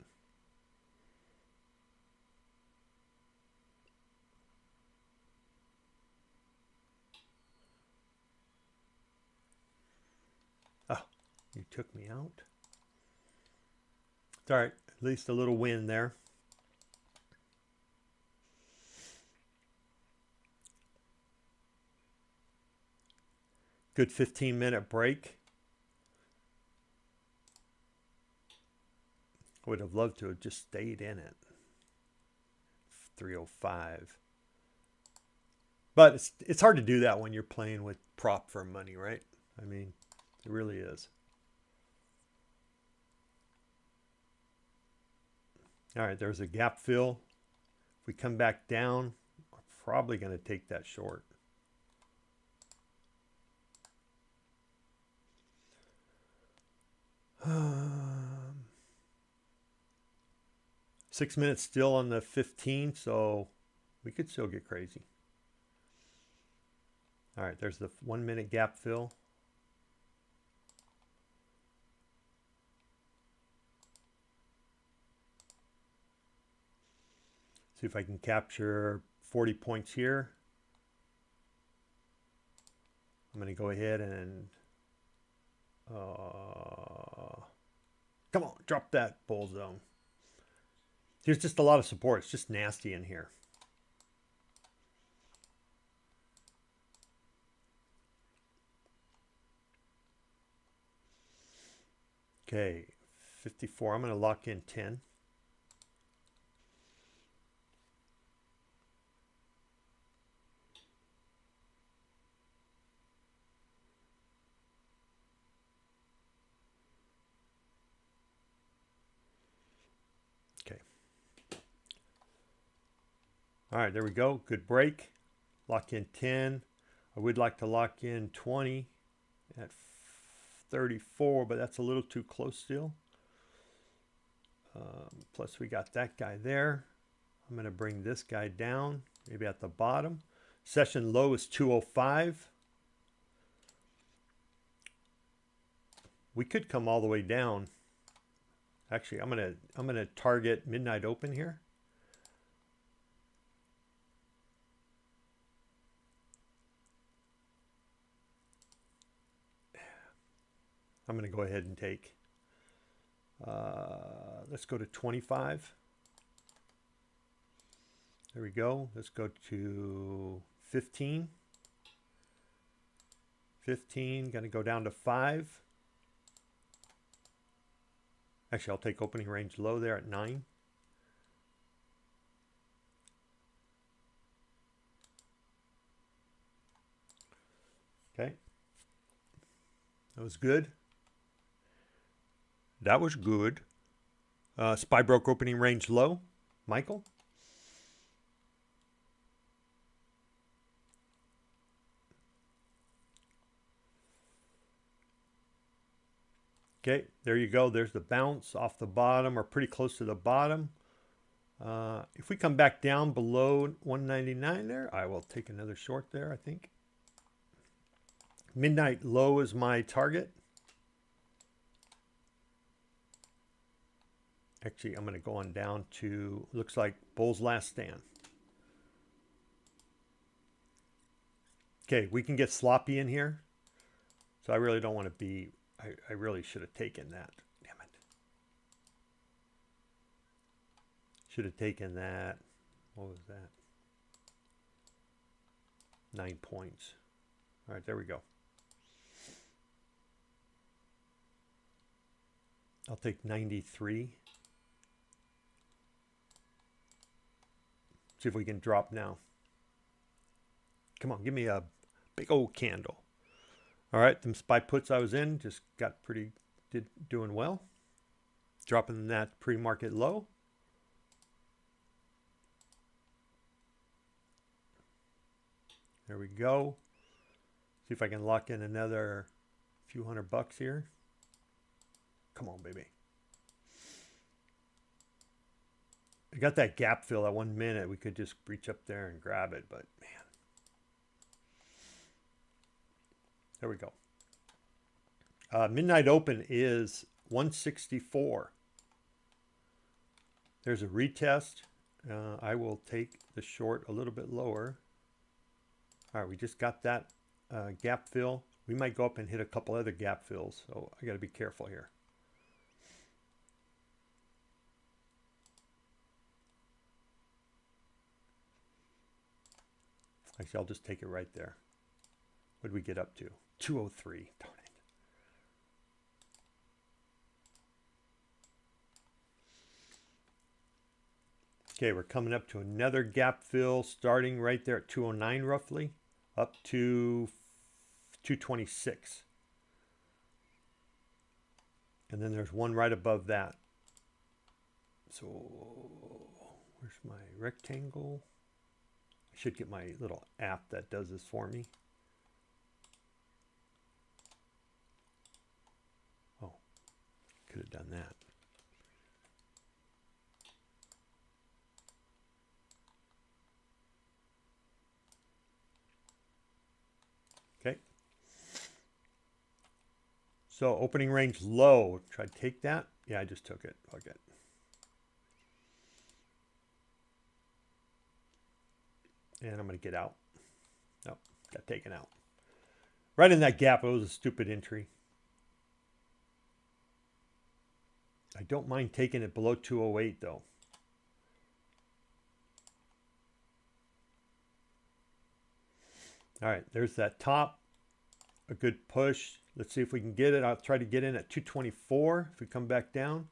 Oh, you took me out. It's all right. At least a little win there. Good 15-minute break. I would have loved to have just stayed in it. 305. But it's hard to do that when you're playing with prop firm money, right? I mean, it really is. All right, there's a gap fill. If we come back down, we're probably going to take that short. 6 minutes still on the 15, so we could still get crazy. All right, there's the 1 minute gap fill. See if I can capture 40 points here. I'm going to go ahead and come on, drop that bull zone. There's just a lot of support. It's just nasty in here. Okay, 54. I'm going to lock in 10. All right, there we go. Good break. Lock in 10. I would like to lock in 20 at 34, but that's a little too close still. Plus we got that guy there. I'm going to bring this guy down, maybe at the bottom. Session low is 205. We could come all the way down. Actually, I'm gonna target midnight open here. I'm going to go ahead and take. Let's go to 25. There we go. Let's go to 15. 15, going to go down to 5. Actually, I'll take opening range low there at 9. Okay. That was good. That was good. SPY broke opening range low. Michael? Okay, there you go. There's the bounce off the bottom, or pretty close to the bottom. If we come back down below 199 there, I will take another short there, I think. Midnight low is my target. Actually, I'm going to go on down to, looks like Bull's last stand. Okay, we can get sloppy in here. So I really don't want to be, I really should have taken that. Damn it. Should have taken that. What was that? 9 points. All right, there we go. I'll take 93. See if we can drop now. Come on, give me a big old candle. All right, them SPY puts I was in just got doing well. Dropping that pre-market low. There we go. See if I can lock in another few $100 here. Come on, baby. I got that gap fill at 1 minute. We could just reach up there and grab it, but man. There we go. Midnight open is 164. There's a retest. I will take the short a little bit lower. All right, we just got that gap fill. We might go up and hit a couple other gap fills, so I got to be careful here. Actually, I'll just take it right there. What did we get up to? 203. Darn it. Okay, we're coming up to another gap fill, starting right there at 209 roughly, up to 226. And then there's one right above that. So where's my rectangle? I should get my little app that does this for me. Oh, could have done that. Okay. So opening range low. Try to take that. Yeah, I just took it. Okay. And I'm going to get out. Nope, got taken out. Right in that gap. It was a stupid entry. I don't mind taking it below 208 though. All right, there's that top. A good push. Let's see if we can get it. I'll try to get in at 224. If we come back down,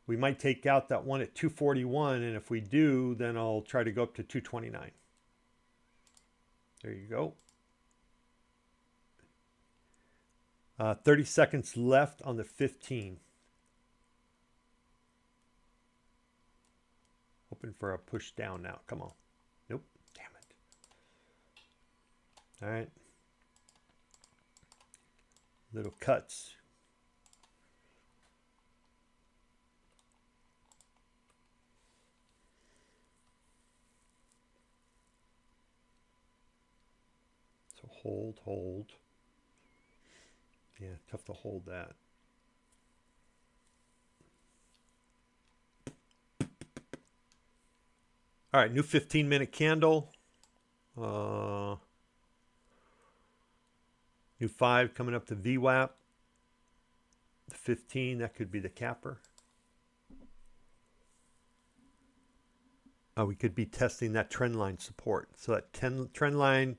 we might take out that one at 241. And if we do, then I'll try to go up to 229. There you go. 30 seconds left on the 15. Hoping for a push down now. Come on. Nope. Damn it. All right. Little cuts. So hold. Yeah, tough to hold that. All right, new 15-minute candle. New 5 coming up to VWAP. 15, that could be the capper. We could be testing that trend line support. So that trend line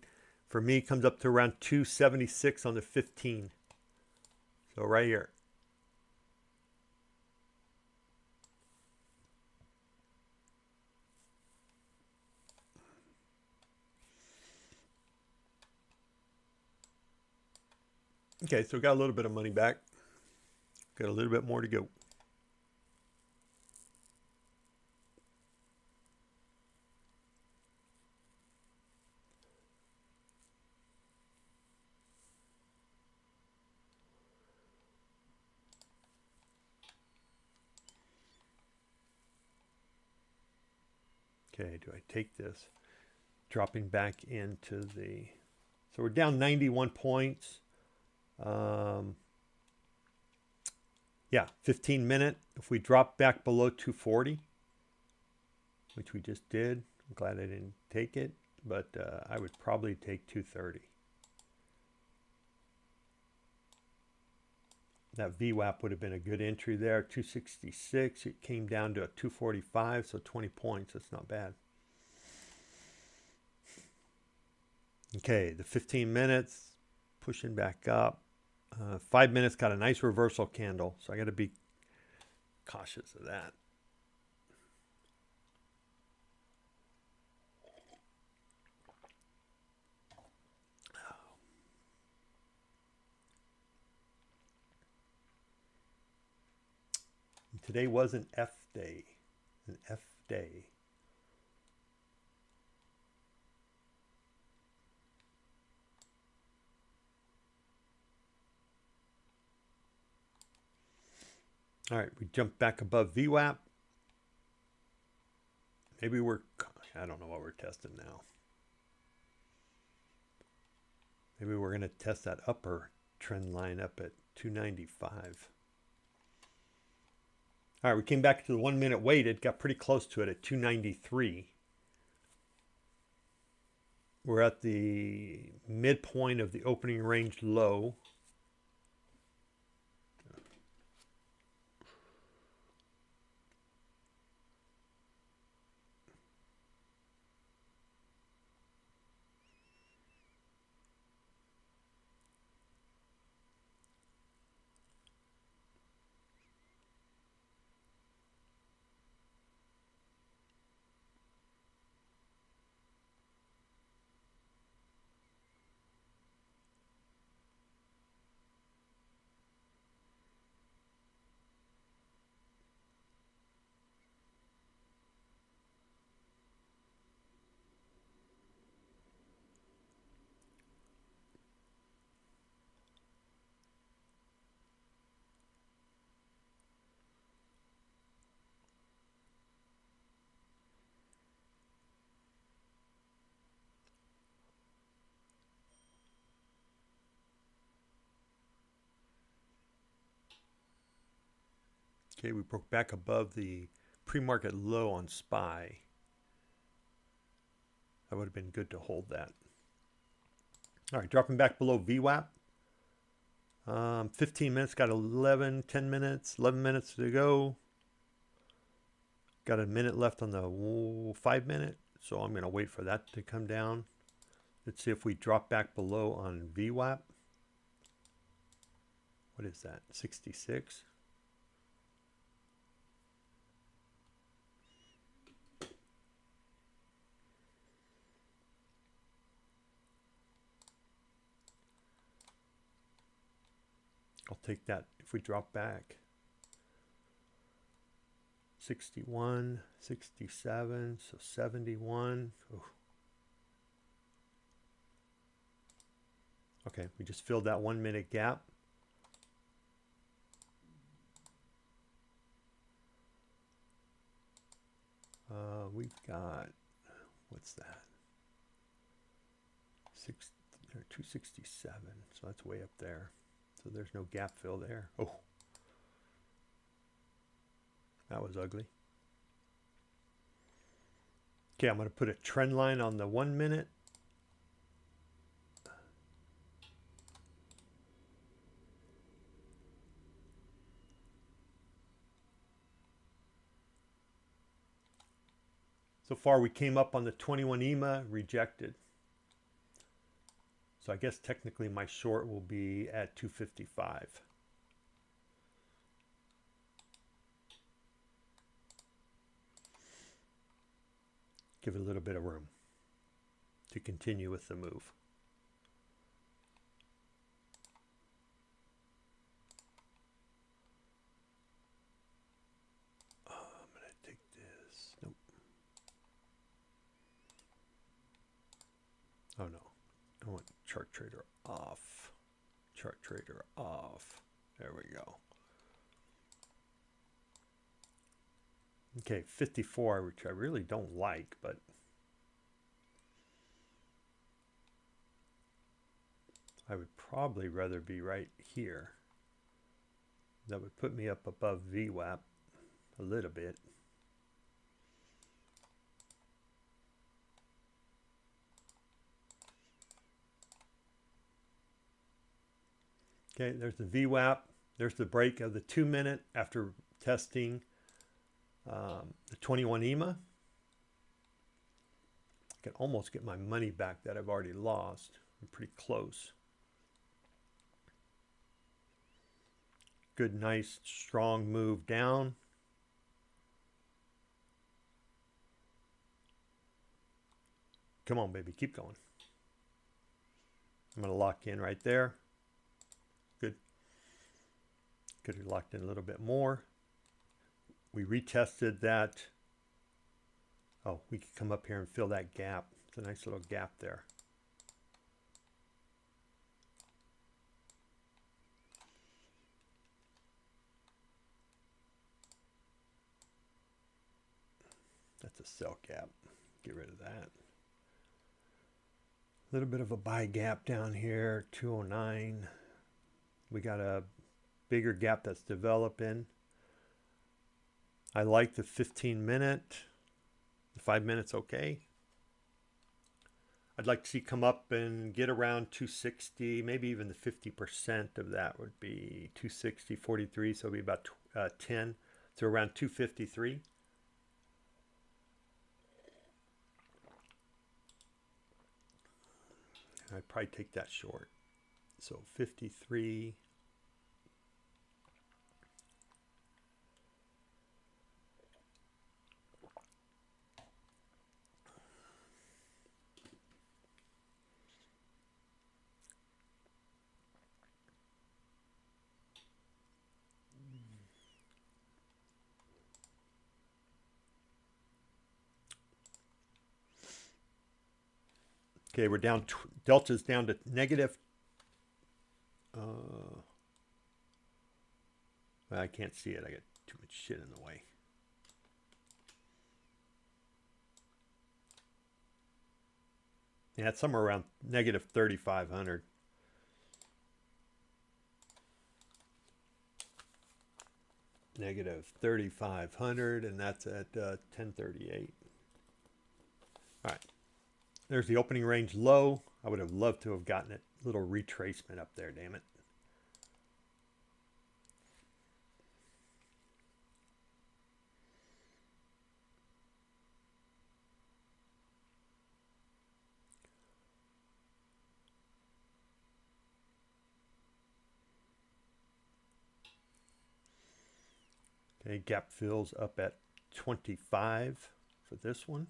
for me comes up to around 276 on the 15. So right here. Okay, so got a little bit of money back. Got a little bit more to go. Okay, do I take this? Dropping back into the... So we're down 91 points. Yeah, 15 minute. If we drop back below 240, which we just did, I'm glad I didn't take it, but I would probably take 230. That VWAP would have been a good entry there. 266. It came down to a 245, so 20 points. That's not bad. Okay, the 15 minutes pushing back up. 5 minutes got a nice reversal candle, so I got to be cautious of that. Today was an F day. An F day. All right, we jumped back above VWAP. Maybe we're, I don't know what we're testing now. Maybe we're going to test that upper trend line up at 295. All right, we came back to the 1 minute weighted, got pretty close to it at 293. We're at the midpoint of the opening range low. Okay, we broke back above the pre-market low on SPY. That would have been good to hold that. All right, dropping back below VWAP. 15 minutes, got 11 minutes to go. Got a minute left on the 5 minute, so I'm going to wait for that to come down. Let's see if we drop back below on VWAP. What is that, 66? I'll take that if we drop back. 61, 67, so 71. Ooh. Okay, we just filled that 1 minute gap. We've got, what's that? 267, so that's way up there. So there's no gap fill there. Oh, that was ugly. Okay, I'm going to put a trend line on the 1 minute. So far we came up on the 21 EMA, rejected. So I guess technically my short will be at 255. Give it a little bit of room to continue with the move. I'm going to take this. Nope. Oh no. I want chart trader off. Chart trader off. There we go. Okay, 54, which I really don't like, but I would probably rather be right here. That would put me up above VWAP a little bit. Okay, there's the VWAP. There's the break of the 2 minute after testing the 21 EMA. I can almost get my money back that I've already lost. I'm pretty close. Good, nice, strong move down. Come on, baby, keep going. I'm going to lock in right there. Good. Could have locked in a little bit more. We retested that. Oh, we could come up here and fill that gap. It's a nice little gap there. That's a sell gap. Get rid of that. A little bit of a buy gap down here, 209. We got a bigger gap that's developing. I like the 15 minute. The 5 minutes okay. I'd like to see come up and get around 260, maybe even the 50% of that would be 260, 43, so it'll be about 10, so around 253. I'd probably take that short. So 53. Okay, we're down, delta's down to negative. I can't see it. I got too much shit in the way. Yeah, it's somewhere around negative 3,500. Negative 3,500, and that's at 1038. All right. There's the opening range low. I would have loved to have gotten it. Little retracement up there, damn it. Okay, gap fills up at 25 for this one.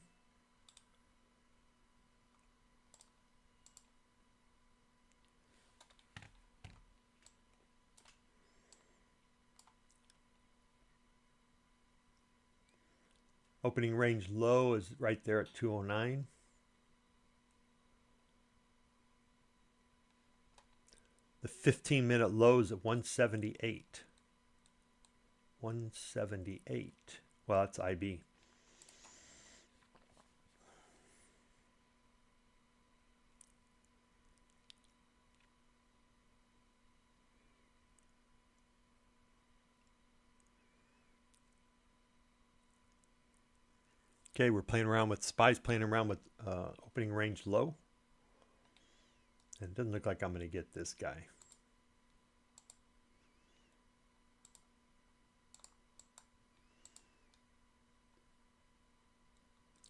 Opening range low is right there at 209. The 15-minute low is at 178. 178. Well, that's IB. Okay, we're playing around with SPY's playing around with opening range low. And it doesn't look like I'm going to get this guy.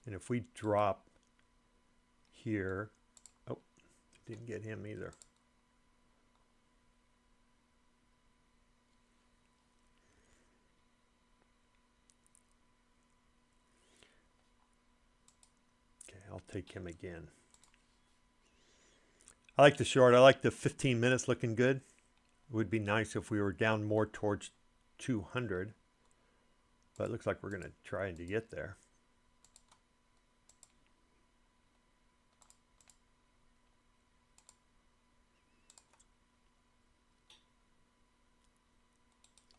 And if we drop here, oh, didn't get him either. Okay, I'll take him again. I like the short. I like the 15 minutes looking good. It would be nice if we were down more towards 200. But it looks like we're going to try to get there.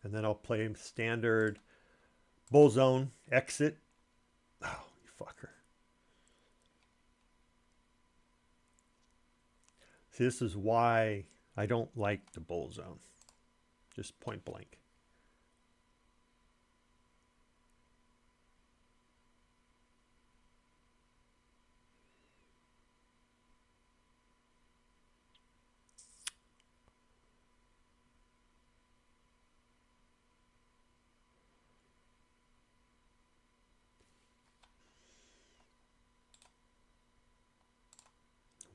And then I'll play standard bull zone exit. Oh, you fucker. See, this is why I don't like the bull zone. Just point blank.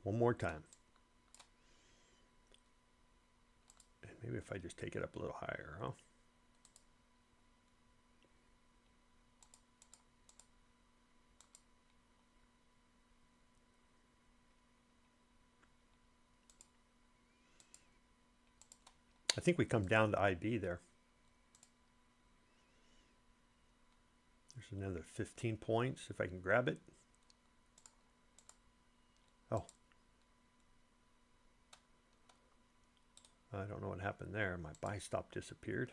One more time. And maybe if I just take it up a little higher, huh? I think we come down to IB there. There's another 15 points if I can grab it. Oh. I don't know what happened there. My buy stop disappeared.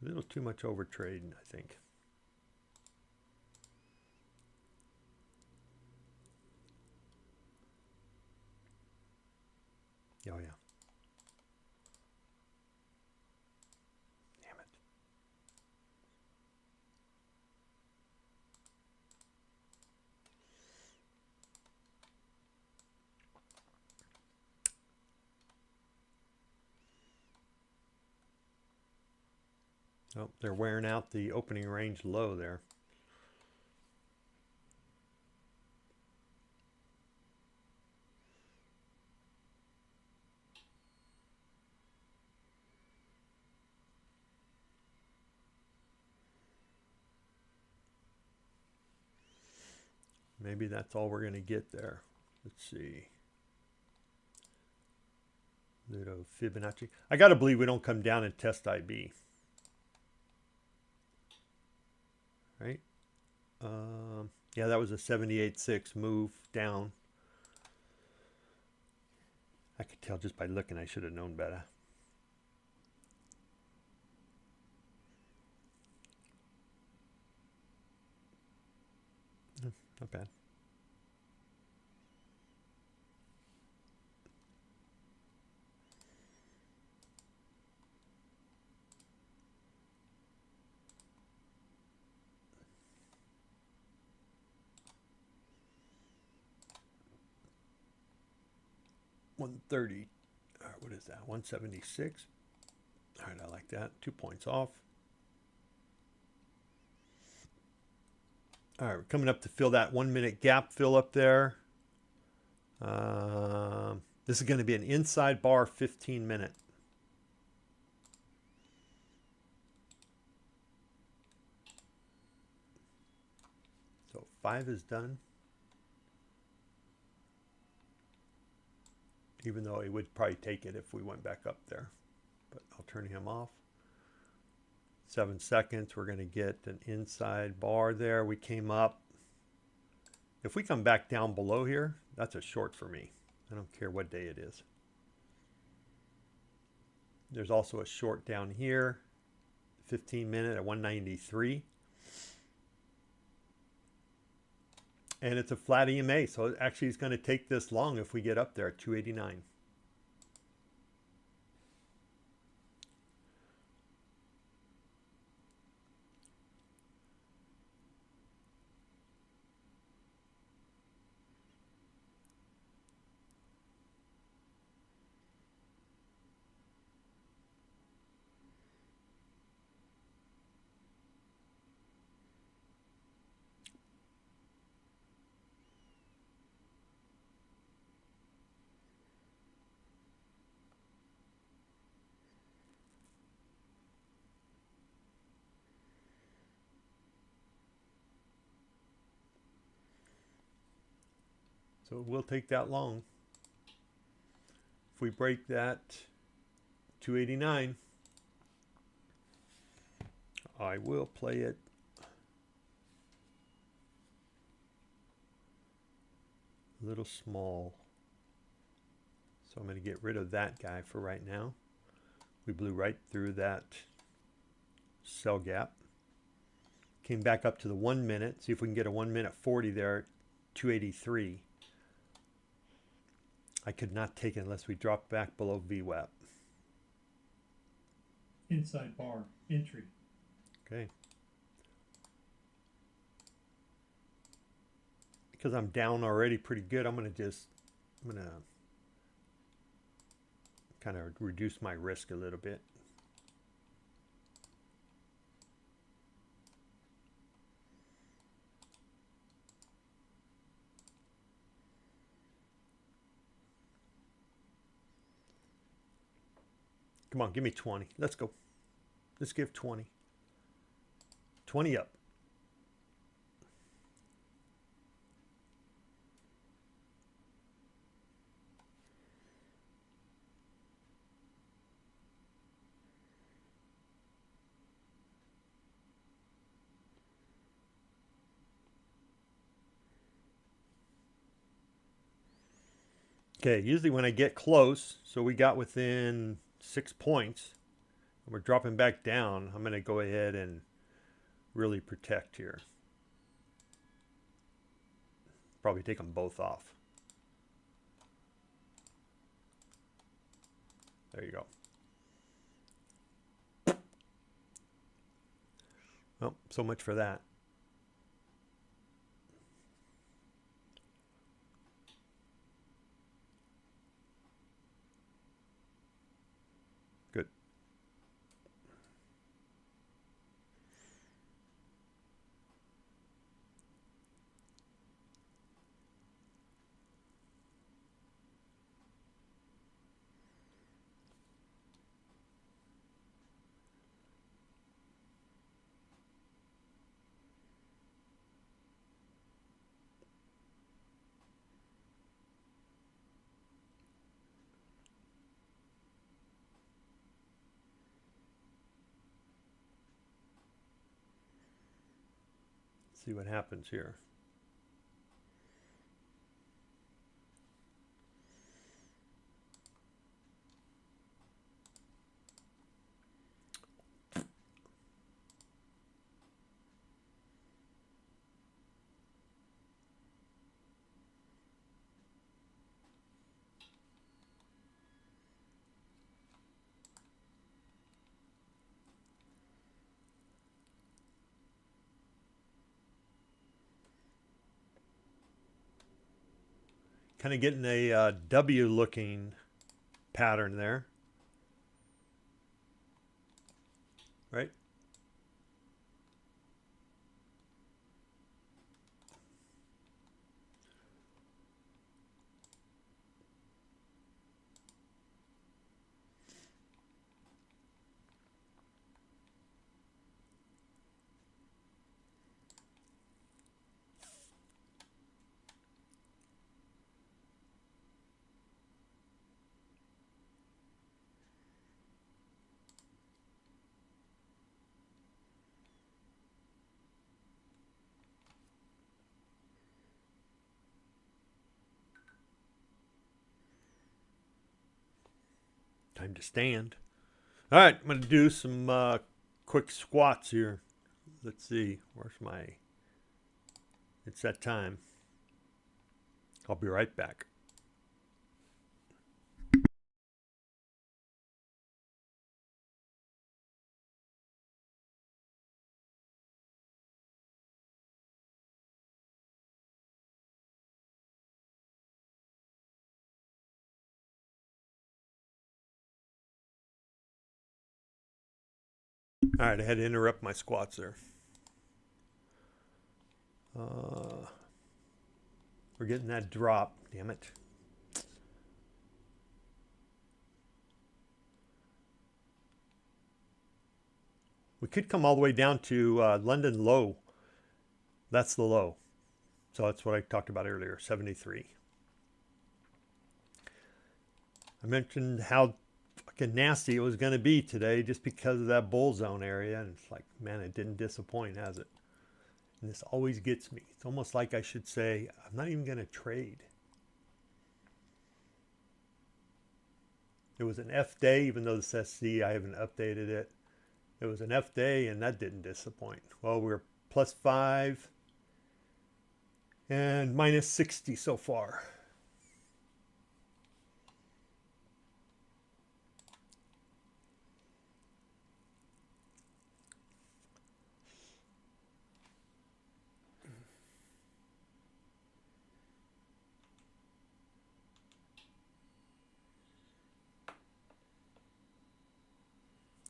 A little too much over trading, I think. Oh, yeah. Damn it. Oh, they're wearing out the opening range low there. Maybe that's all we're going to get there. Let's see. Little Fibonacci. I got to believe we don't come down and test IB. Right? Yeah, that was a 78.6 move down. I could tell just by looking. I should have known better. Not bad. $130. What is that? 176. All right, I like that. 2 points off. All right, we're coming up to fill that 1 minute gap fill up there. This is going to be an inside bar 15 minute. So 5 is done. Even though he would probably take it if we went back up there. But I'll turn him off. 7 seconds, we're going to get an inside bar there. We came up. If we come back down below here, that's a short for me. I don't care what day it is. There's also a short down here, 15 minute at 193. And it's a flat EMA, so actually it's going to take this long if we get up there at 289. So it will take that long. If we break that 289, I will play it a little small. So I'm going to get rid of that guy for right now. We blew right through that sell gap. Came back up to the 1 minute. See if we can get a 1 minute 40 there, 283. I could not take it unless we dropped back below VWAP. Inside bar, entry. Okay. Because I'm down already pretty good, I'm going to kind of reduce my risk a little bit. Come on, give me 20. Let's go. Let's give 20. 20 up. Okay, usually when I get close, so we got within 6 points, and we're dropping back down, I'm going to go ahead and really protect here. Probably take them both off. There you go. Well, so much for that. Good. See what happens here. Kind of getting a W looking pattern there, right? Time to stand. All right, I'm going to do some quick squats here. Let's see, where's my... It's that time. I'll be right back. All right, I had to interrupt my squats there. We're getting that drop, damn it. We could come all the way down to London low. That's the low. So that's what I talked about earlier, 73. I mentioned how fucking nasty it was going to be today just because of that bull zone area. And it's like, man, it didn't disappoint, has it? And this always gets me. It's almost like I should say, I'm not even going to trade. It was an F day, even though this SC, I haven't updated it. It was an F day, and that didn't disappoint. Well, we're plus 5 and minus 60 so far.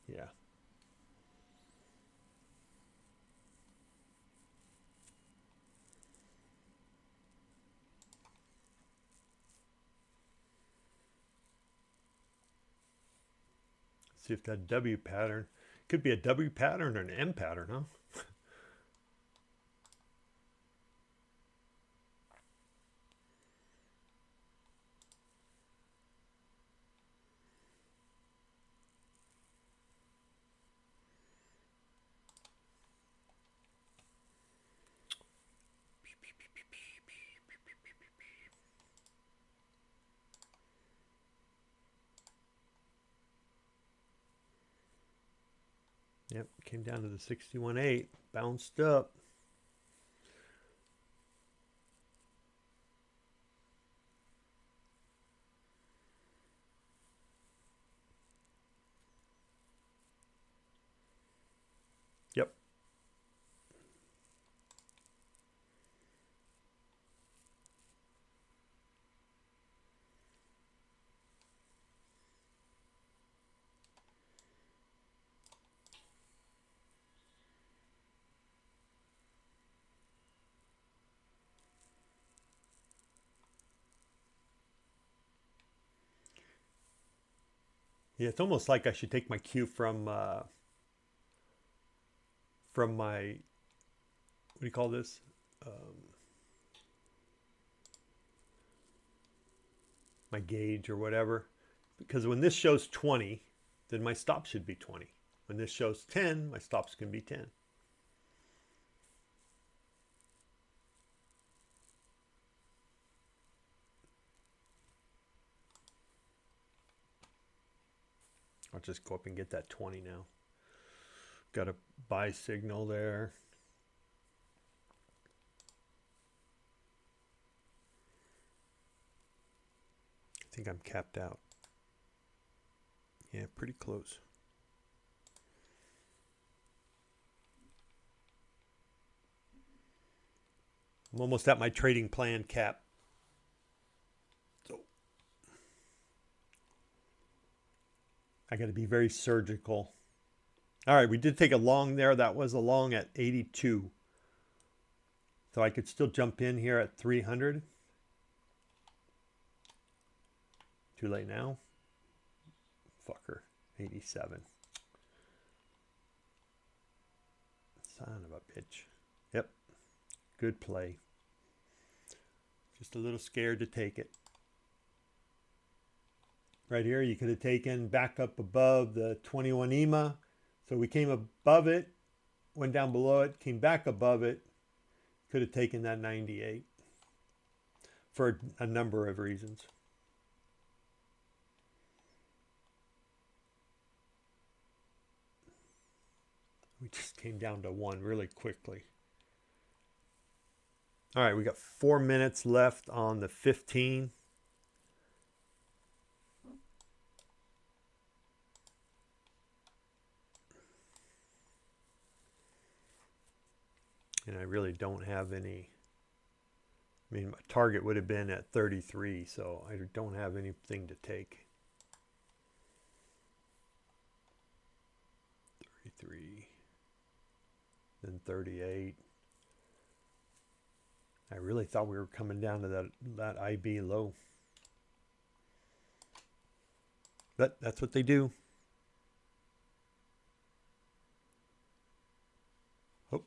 Yeah. See if that W pattern could be a W pattern or an M pattern, huh? Yep, came down to the 61.8, bounced up. Yep. Yeah, it's almost like I should take my cue from my, what do you call this? My gauge or whatever. Because when this shows 20, then my stop should be 20. When this shows 10, my stops can be 10. I'll just go up and get that 20 now. Got a buy signal there. I think I'm capped out. Yeah, pretty close. I'm almost at my trading plan cap. So I got to be very surgical. All right, we did take a long there. That was a long at 82. So I could still jump in here at 300. Too late now. Fucker, 87. Son of a bitch. Yep, good play. Just a little scared to take it. Right here, you could have taken back up above the 21 EMA. So we came above it, went down below it, came back above it. Could have taken that 98 for a number of reasons. We just came down to 1 really quickly. All right, we got 4 minutes left on the 15. And I really don't have any. I mean, my target would have been at 33, so I don't have anything to take. 33, then 38. I really thought we were coming down to that IB low. But that's what they do. Oh.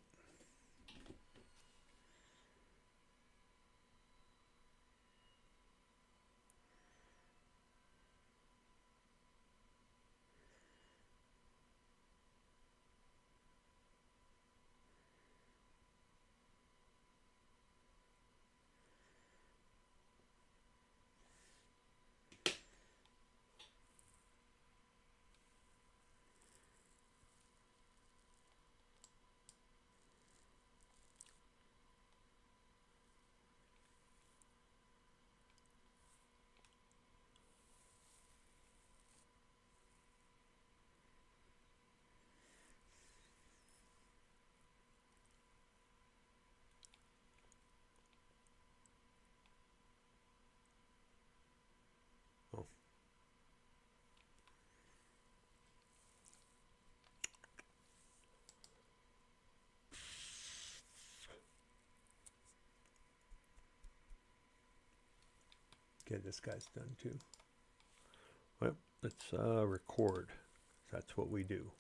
Okay, this guy's done too. Well, let's record. That's what we do.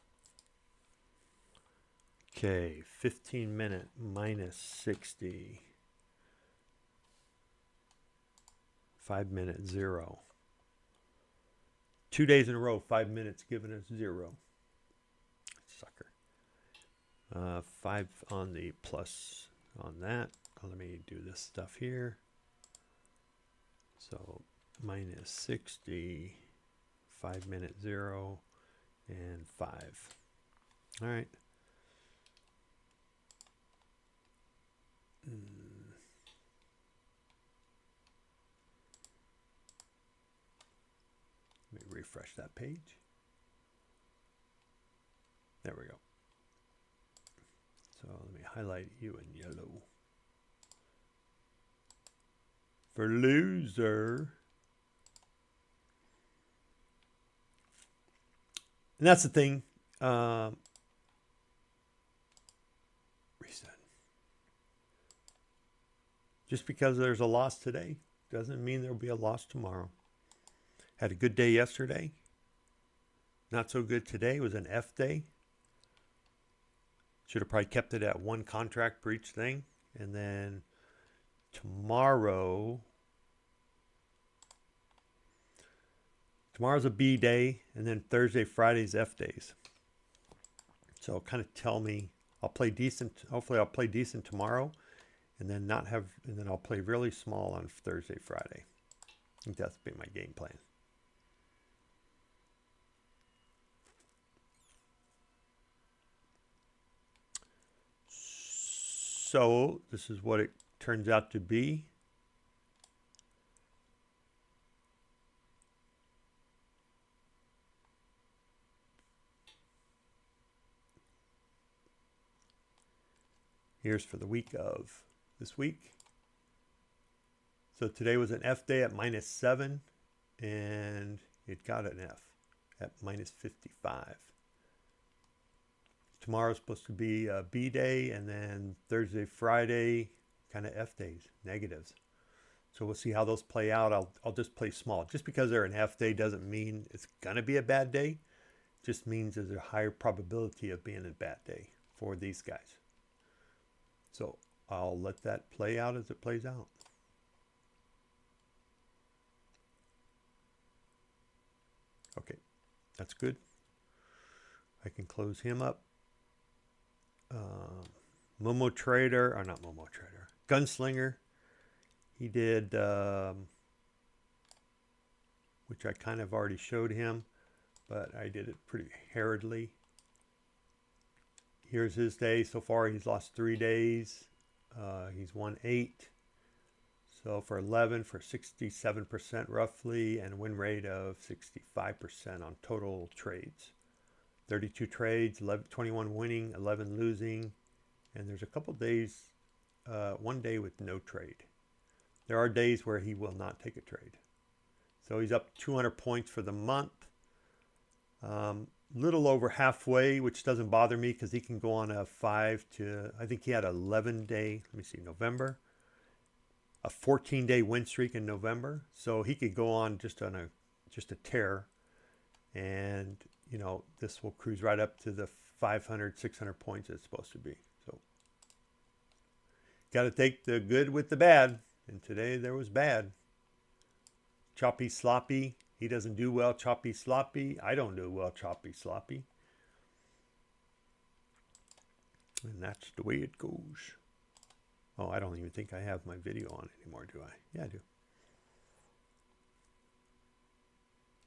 Okay, 15 minute minus 60. 5 minute 0. 2 days in a row, 5 minutes giving us 0. Sucker. 5 on the plus on that. Let me do this stuff here. So minus 60, 5 minute 0, and 5. All right. Let me refresh that page. There we go. So let me highlight you in yellow. For loser. And that's the thing. Reset. Just because there's a loss today doesn't mean there'll be a loss tomorrow. Had a good day yesterday. Not so good today. It was an F day. Should have probably kept it at one contract for each thing. And then tomorrow's a B day. And then Thursday, Friday's F days. So kind of tell me, I'll play decent. Hopefully I'll play decent tomorrow. And then I'll play really small on Thursday, Friday. I think that's been my game plan. So this is what it turns out to be. Here's for the week of this week. So today was an F day at minus 7, and it got an F at minus 55. Tomorrow's supposed to be a B day, and then Thursday, Friday, kind of F days, negatives. So we'll see how those play out. I'll just play small. Just because they're an F day doesn't mean it's going to be a bad day. It just means there's a higher probability of being a bad day for these guys. So I'll let that play out as it plays out. Okay, that's good. I can close him up. NinjaTrader, or not NinjaTrader, Gunslinger. He did, which I kind of already showed him, but I did it pretty hurriedly. Here's his day. So far, he's lost 3 days. He's won 8. So for 11, for 67% roughly, and a win rate of 65% on total trades. 32 trades, 21 winning, 11 losing, and there's a couple days, 1 day with no trade. There are days where he will not take a trade. So he's up 200 points for the month. Little over halfway, which doesn't bother me because he can go on a 5 to, I think he had 11 day, let me see, November. A 14-day win streak in November. So he could go on just a tear. And, you know, this will cruise right up to the 500, 600 points it's supposed to be. So got to take the good with the bad. And today there was bad. Choppy, sloppy. He doesn't do well choppy, sloppy. I don't do well choppy, sloppy. And that's the way it goes. Oh, I don't even think I have my video on anymore, do I? Yeah, I do.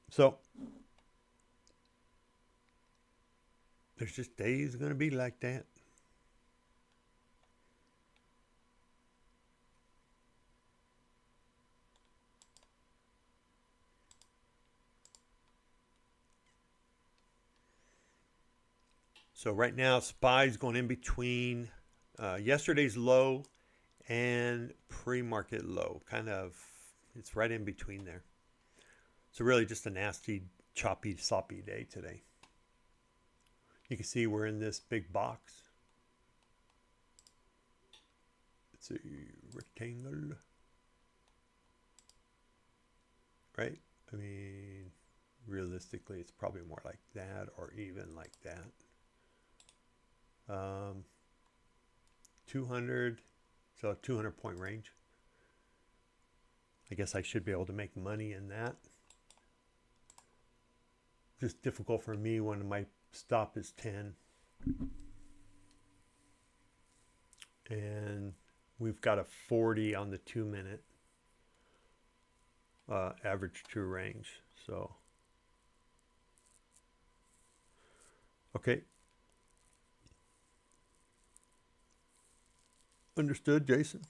So there's just days going to be like that. So right now, SPY's going in between yesterday's low and pre-market low. Kind of, it's right in between there. So really just a nasty, choppy, sloppy day today. You can see we're in this big box. It's a rectangle. right? I mean, realistically, it's probably more like that or even like that. 200, so 200 point range. I guess I should be able to make money in that. Just difficult for me when my stop is 10. And we've got a 40 on the 2 minute average true range. So, okay. Understood, Jason?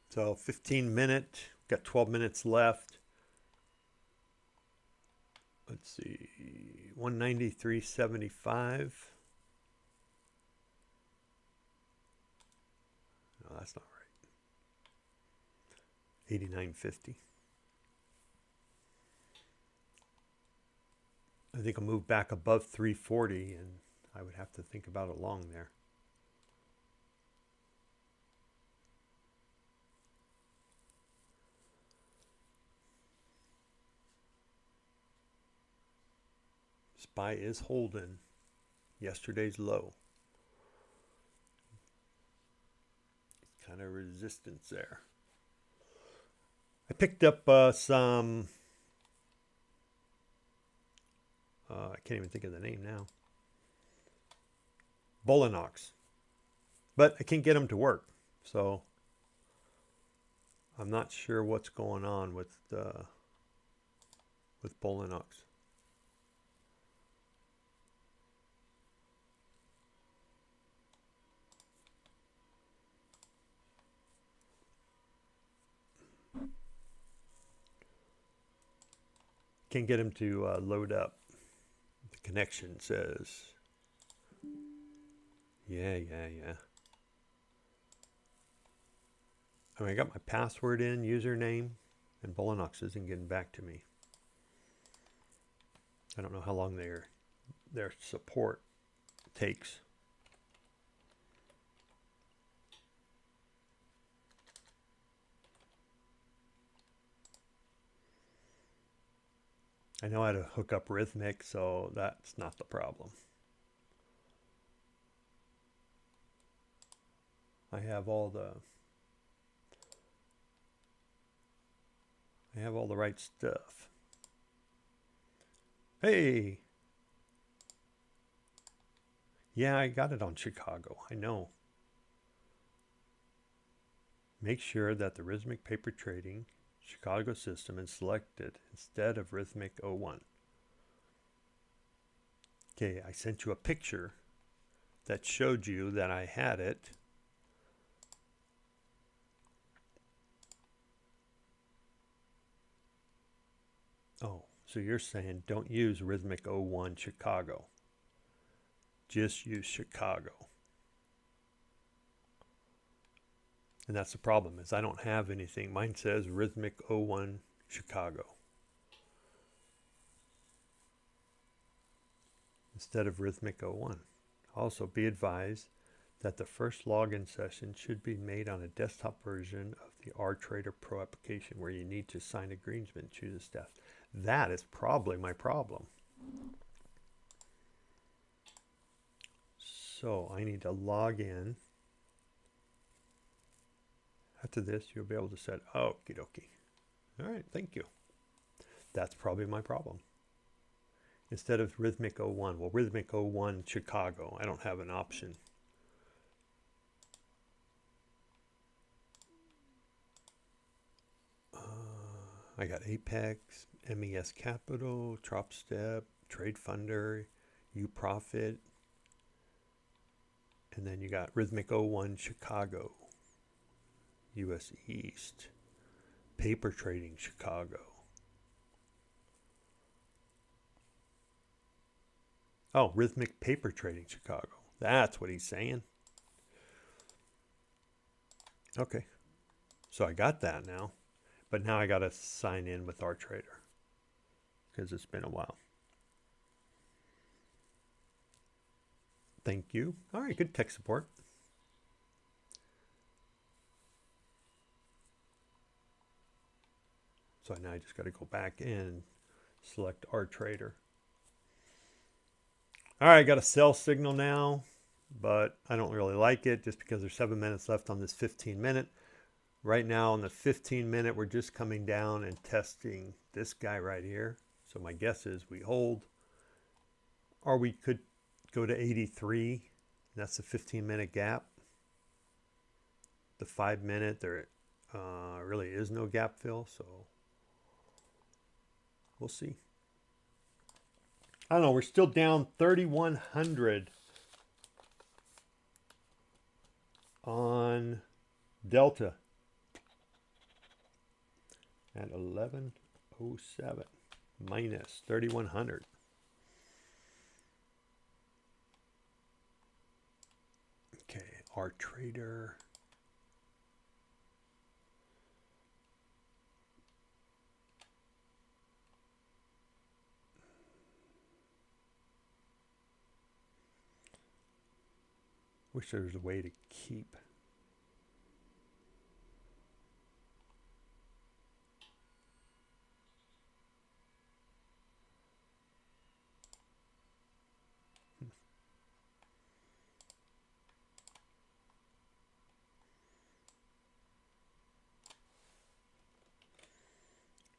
So 15-minute, got 12 minutes left. Let's see, 193.75. No, that's not right. 89.50. I think I'll move back above 340, and I would have to think about a long there. SPY is holding yesterday's low. Kind of resistance there. I picked up some, I can't even think of the name now, Bolinox, but I can't get them to work. So I'm not sure what's going on with Bolinox. Can't get him to load up. The connection says, yeah. I mean, I got my password in, username, and Bolinox isn't getting back to me. I don't know how long their support takes. I know how to hook up Rhythmic, so that's not the problem. I have all the right stuff. Hey! Yeah, I got it on Chicago. I know. Make sure that the Rhythmic Paper Trading Chicago system is selected instead of Rhythmic 01. Okay, I sent you a picture that showed you that I had it. Oh, so you're saying don't use Rhythmic 01 Chicago. Just use Chicago. And that's the problem, is I don't have anything. Mine says Rhythmic 01 Chicago instead of Rhythmic 01. Also, be advised that the first login session should be made on a desktop version of the RTrader Pro application where you need to sign agreement, choose a staff. That is probably my problem. So I need to log in. After this, you'll be able to set, okie dokie. All right, thank you. That's probably my problem. Instead of Rhythmic 01, well, Rhythmic 01 Chicago, I don't have an option. I got Apex, MES Capital, Tropstep, Trade Funder, UProfit, and then you got Rhythmic 01 Chicago, US East, Paper Trading Chicago. Oh, Rhythmic Paper Trading Chicago. That's what he's saying. Okay. So I got that now. But now I got to sign in with RTrader. because it's been a while. Thank you. All right, good tech support. So now I just got to go back and select our trader. All right, got a sell signal now, but I don't really like it just because there's 7 minutes left on this 15-minute. Right now on the 15-minute, we're just coming down and testing this guy right here. So my guess is we hold, or we could go to 83. That's the 15-minute gap. The 5-minute, there really is no gap fill, so we'll see. I don't know, we're still down 3,100 on Delta at 1107 minus 3,100. Okay, our trader. Wish there was a way to keep.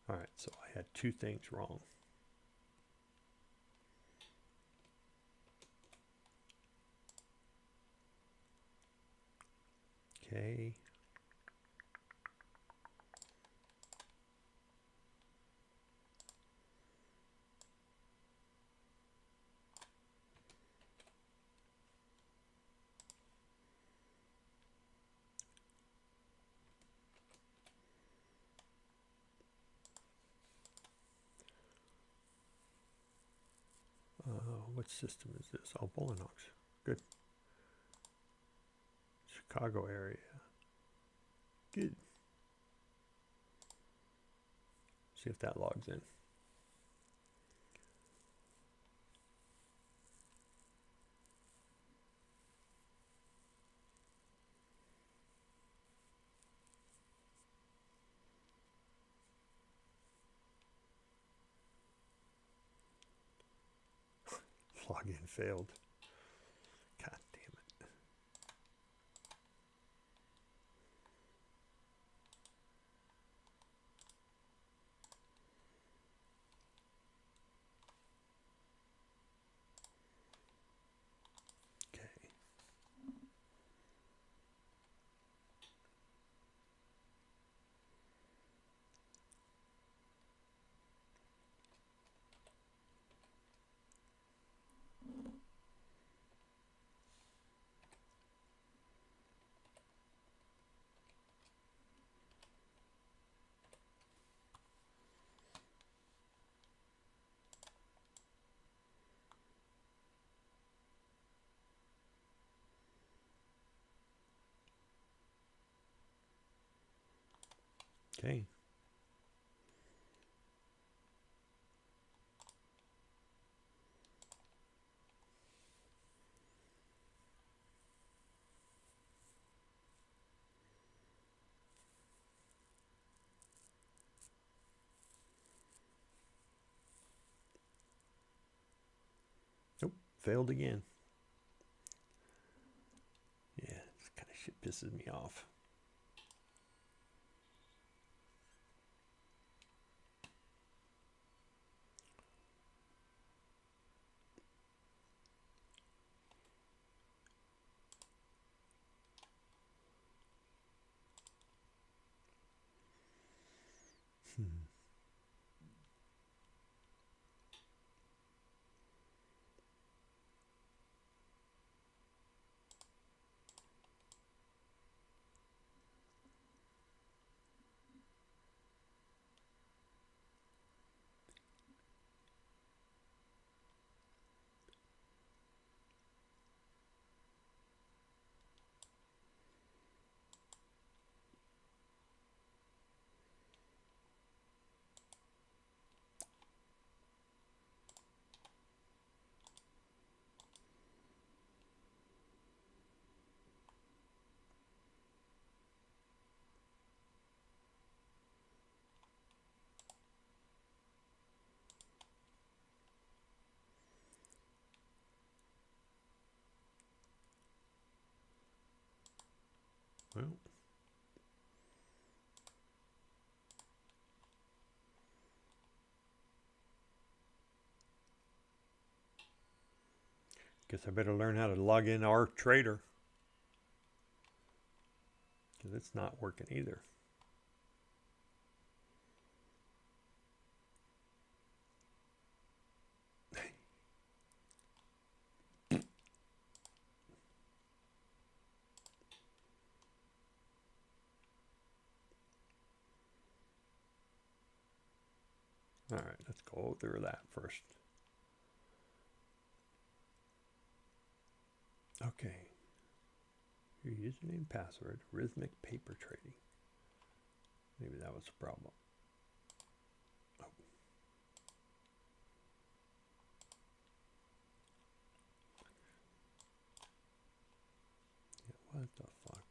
All right, so I had two things wrong. Okay. What system is this? Oh, Bullinox. Good. Chicago area. Good. See if that logs in. Login failed. God damn it. Okay. Okay. Nope, failed again. Yeah, this kind of shit pisses me off. Well, guess I better learn how to log in our trader, because it's not working either. All right, let's go through that first. Okay. Your username and password, rhythmic paper trading. Maybe that was the problem. Oh. Yeah, what the fuck?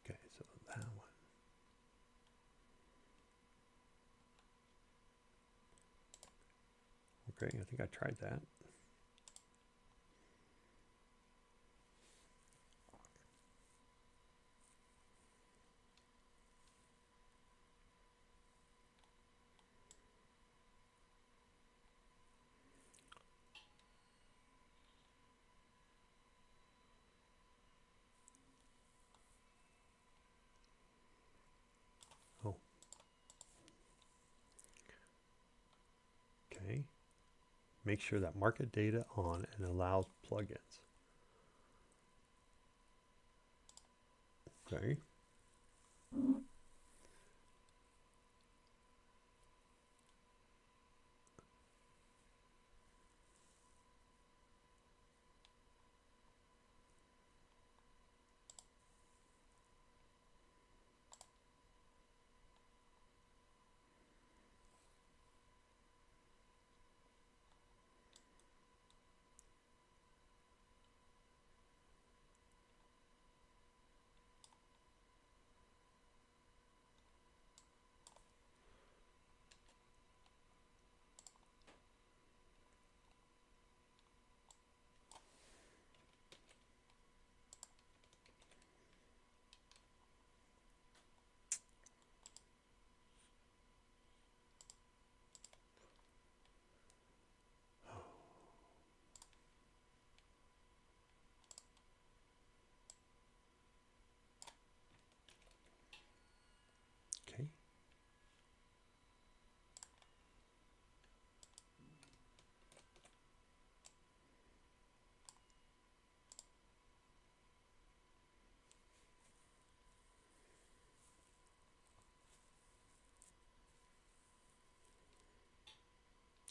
Okay, so that one. Okay, I think I tried that. Oh. Okay. Make sure that market data on and allows plugins. Okay. Okay.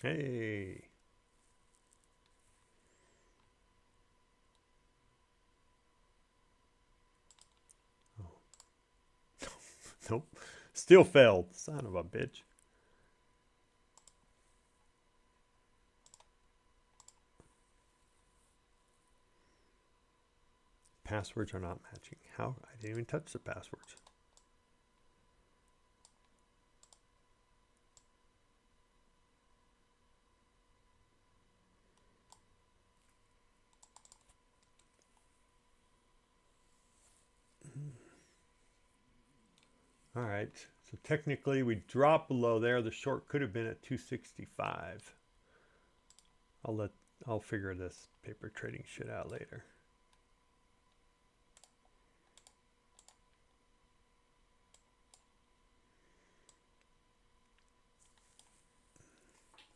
Hey. Oh. Nope. Still failed. Son of a bitch. Passwords are not matching. How? I didn't even touch the passwords. All right. So technically we dropped below there. The short could have been at 265. I'll figure this paper trading shit out later.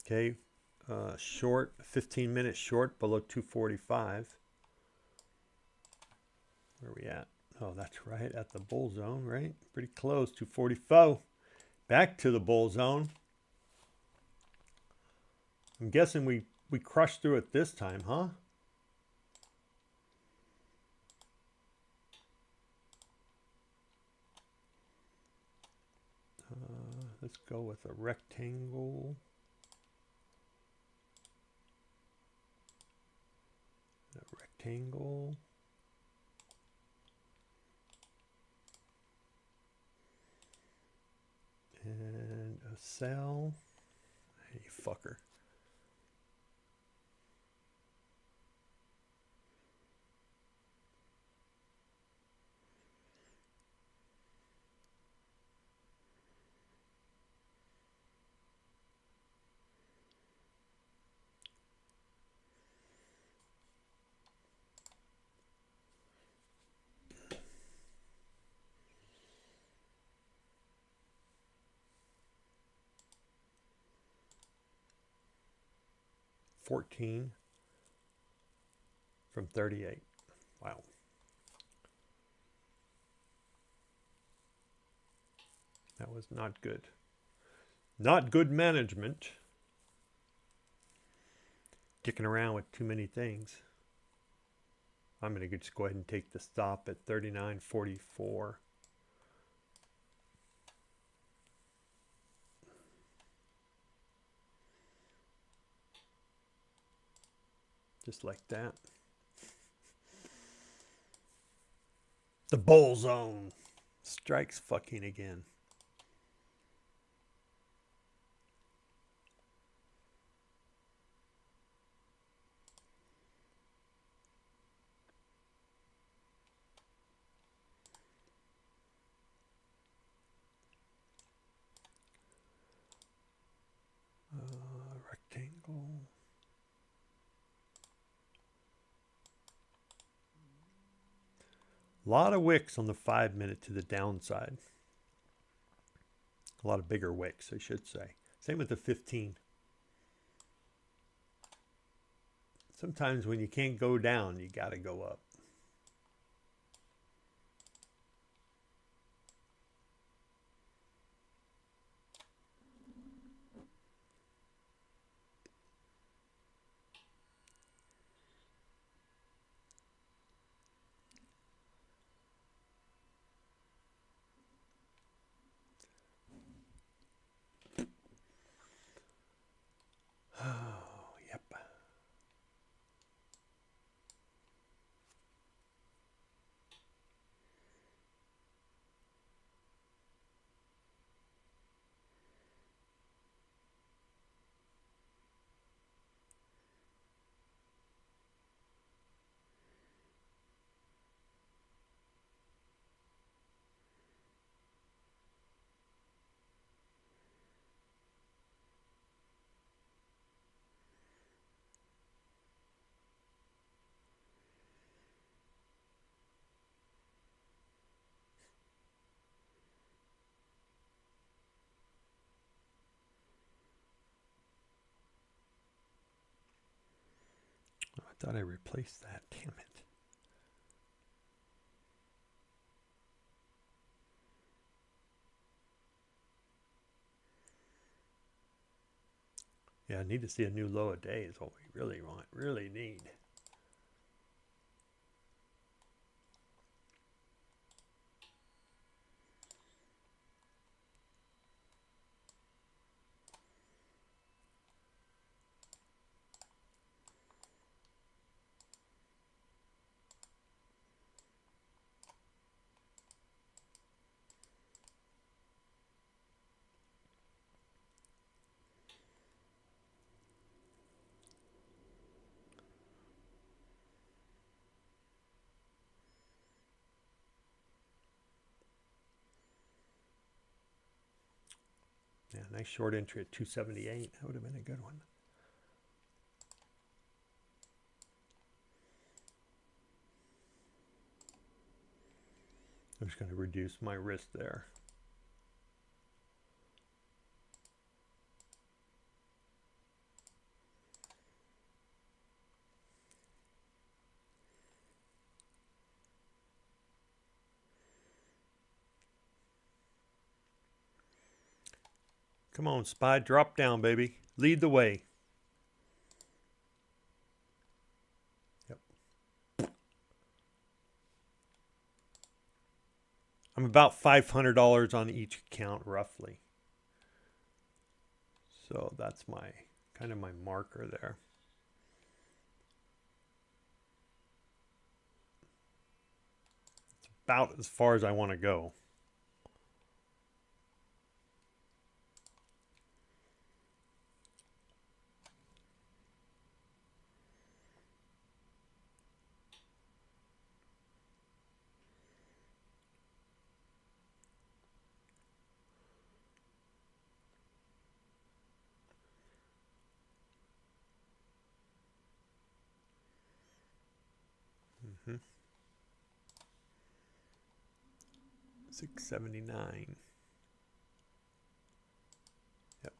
Okay, short, 15-minute short below 245. Where are we at? Oh, that's right at the bull zone, right? Pretty close, 244. Back to the bull zone. I'm guessing we crushed through it this time, huh? Let's go with a rectangle. A rectangle. And a cell. Hey, fucker. 14 from 38. Wow. That was not good. Not good management. Dicking around with too many things. I'm going to just go ahead and take the stop at 39.44. Just like that. The bull zone strikes fucking again. Rectangle. A lot of wicks on the 5 minute to the downside. A lot of bigger wicks, I should say. Same with the 15. Sometimes when you can't go down, you got to go up. Oh, yep. I thought I replaced that. Damn it. Yeah, I need to see a new low a day is what we really want, really need. Yeah, nice short entry at 278. That would have been a good one. I'm just going to reduce my risk there. Come on, SPY, drop down, baby. Lead the way. Yep. I'm about $500 on each account, roughly. So that's my kind of my marker there. It's about as far as I want to go. Mm-hmm. 679. Yep.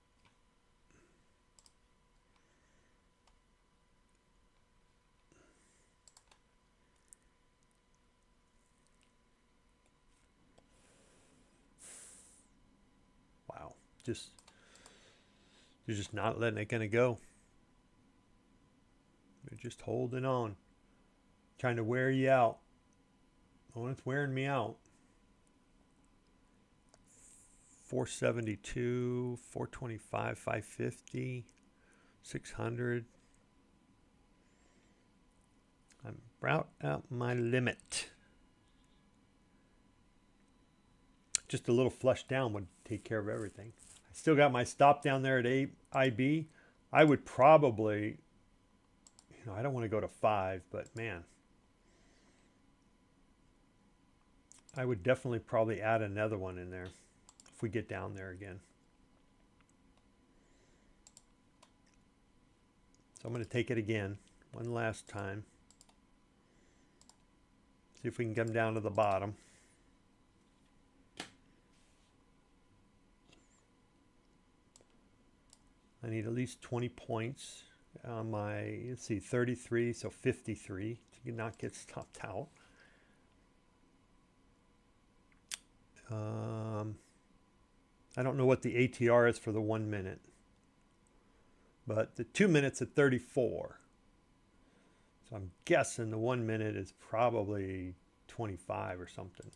they're just not letting it gonna go. They're just holding on, trying to wear you out. Oh, it's wearing me out. 472, 425, 550, 600. I'm about at my limit. Just a little flush down would take care of everything. I still got my stop down there at IB. I would probably, I don't want to go to 5, but man, I would definitely probably add another one in there if we get down there again. So I'm going to take it again one last time. See if we can come down to the bottom. I need at least 20 points on my, let's see, 33, so 53 to not get stopped out. I don't know what the ATR is for the 1 minute, but the 2 minutes at 34. So I'm guessing the 1 minute is probably 25 or something.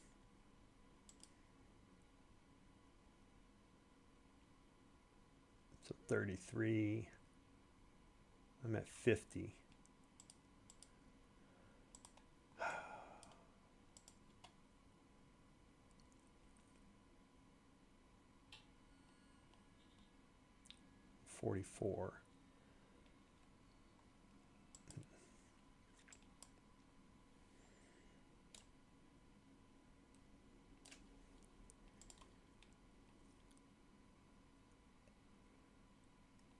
So 33, I'm at 50. $44.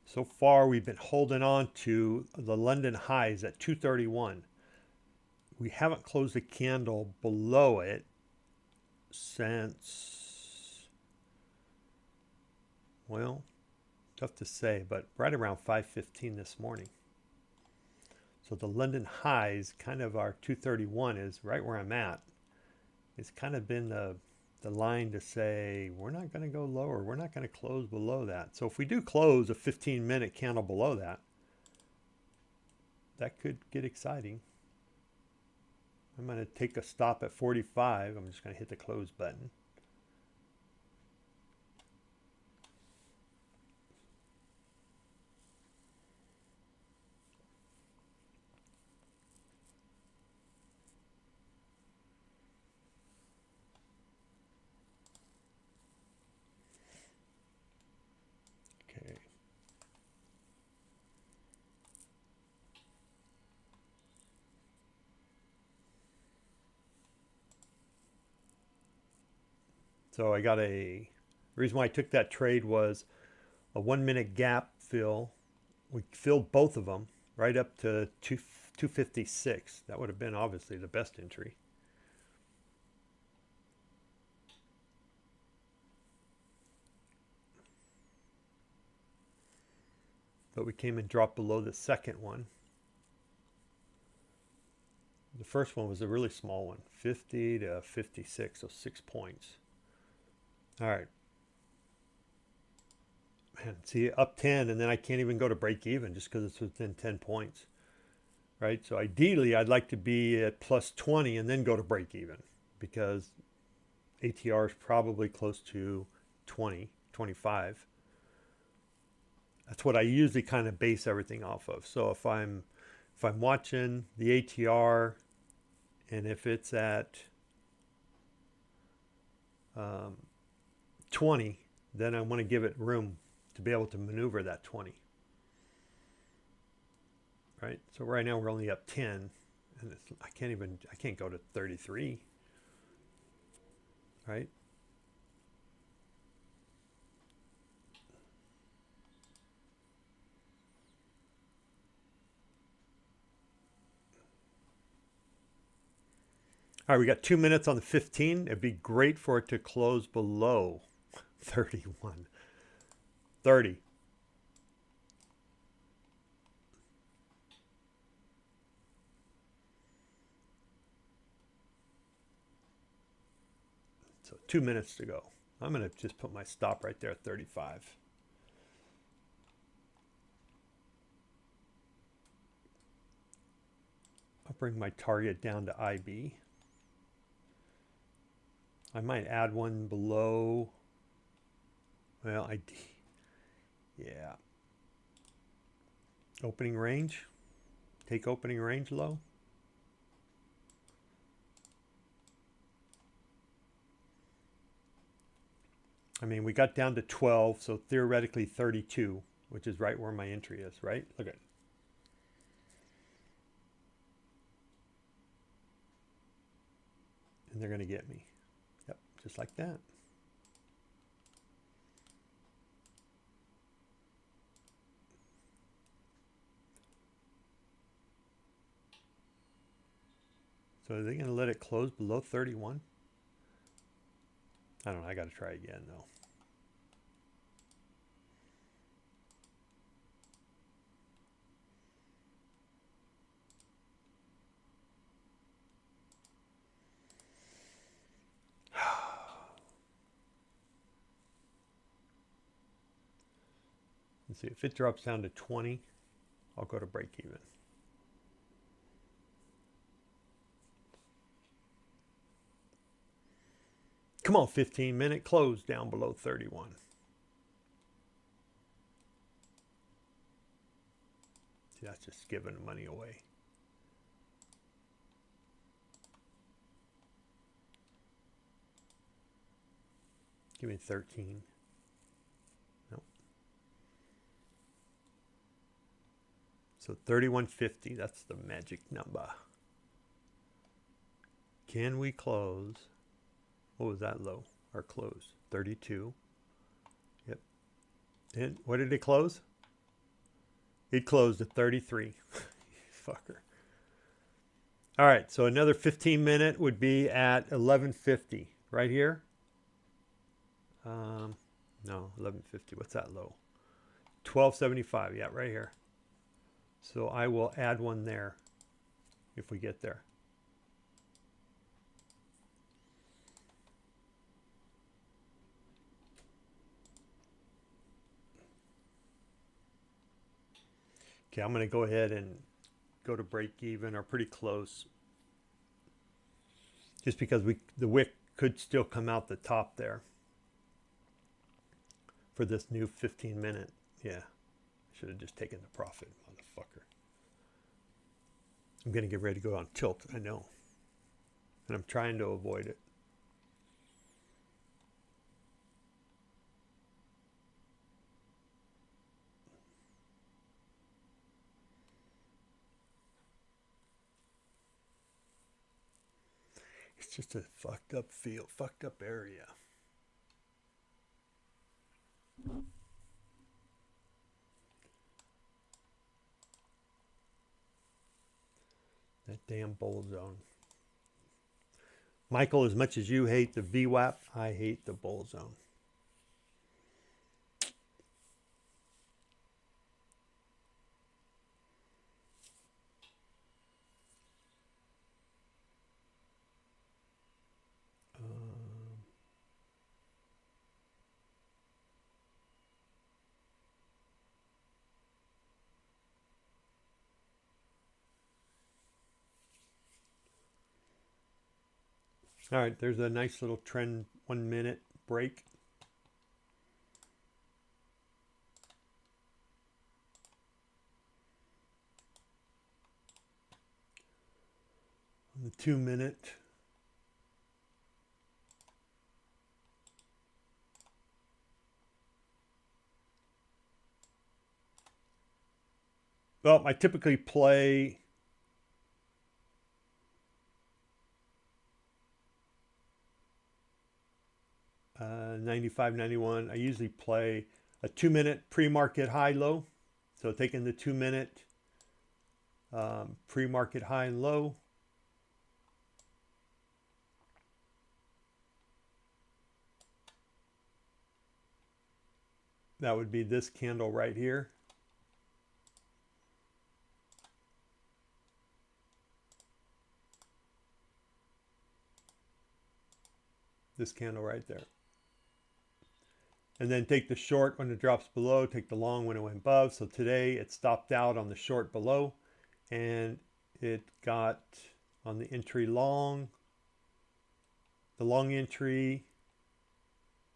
So far, we've been holding on to the London highs at 231. We haven't closed a candle below it since, well, tough to say, but right around 5:15 this morning. So the London highs, kind of our 231 is right where I'm at. It's kind of been the line to say we're not going to go lower, we're not going to close below that. So if we do close a 15-minute candle below that, that could get exciting. I'm going to take a stop at 45. I'm just going to hit the close button. So I got the reason why I took that trade was a 1 minute gap fill. We filled both of them right up to 256. That would have been obviously the best entry. But we came and dropped below the second one. The first one was a really small one, 50 to 56, so 6 points. All right. Man, see, up 10, and then I can't even go to break even just because it's within 10 points. Right? So ideally, I'd like to be at plus 20 and then go to break even because ATR is probably close to 20, 25. That's what I usually kind of base everything off of. So if I'm watching the ATR and if it's at 20, then I want to give it room to be able to maneuver that 20. Right? So right now we're only up 10 and I can't go to 33. Right? All right, we got 2 minutes on the 15. It'd be great for it to close below 31. 30. So 2 minutes to go. I'm going to just put my stop right there at 35. I'll bring my target down to IB. I might add one below. Well, yeah. Opening range. Take opening range low. I mean, we got down to 12, so theoretically 32, which is right where my entry is, right? Look at it. And they're going to get me. Yep, just like that. So are they going to let it close below 31? I don't know. I got to try again, though. Let's see. If it drops down to 20, I'll go to break even. Come on, 15-minute close down below 31. See, that's just giving the money away. Give me 13. Nope. So 31.50, that's the magic number. Can we close? What was that low? Our close? 32. Yep. And what did it close? It closed at 33. Fucker. All right, so another 15-minute would be at 11.50 right here. No, 11.50. What's that low? 12.75. Yeah, right here. So I will add one there if we get there. Okay, I'm going to go ahead and go to break even or pretty close. Just because the wick could still come out the top there for this new 15-minute. Yeah, should have just taken the profit, motherfucker. I'm going to get ready to go on tilt, I know. And I'm trying to avoid it. It's just a fucked up field, fucked up area. That damn bull zone. Michael, as much as you hate the VWAP, I hate the bull zone. All right, there's a nice little trend 1 minute break. On the 2 minute. Well, I typically play 95, 91. I usually play a 2 minute pre-market high low. So taking the 2 minute pre-market high and low. That would be this candle right here. This candle right there. and then take the short when it drops below, take the long when it went above. So today it stopped out on the short below, and it got on the entry long, the long entry,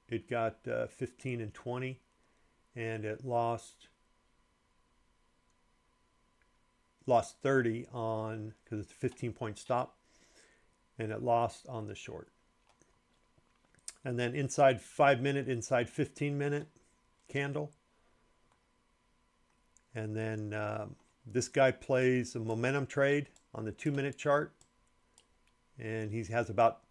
it got 15 and 20, and it lost 30 on, because it's a 15-point stop, and it lost on the short. And then inside 5 minute, inside 15 minute candle. And then this guy plays a momentum trade on the 2 minute chart. And he has about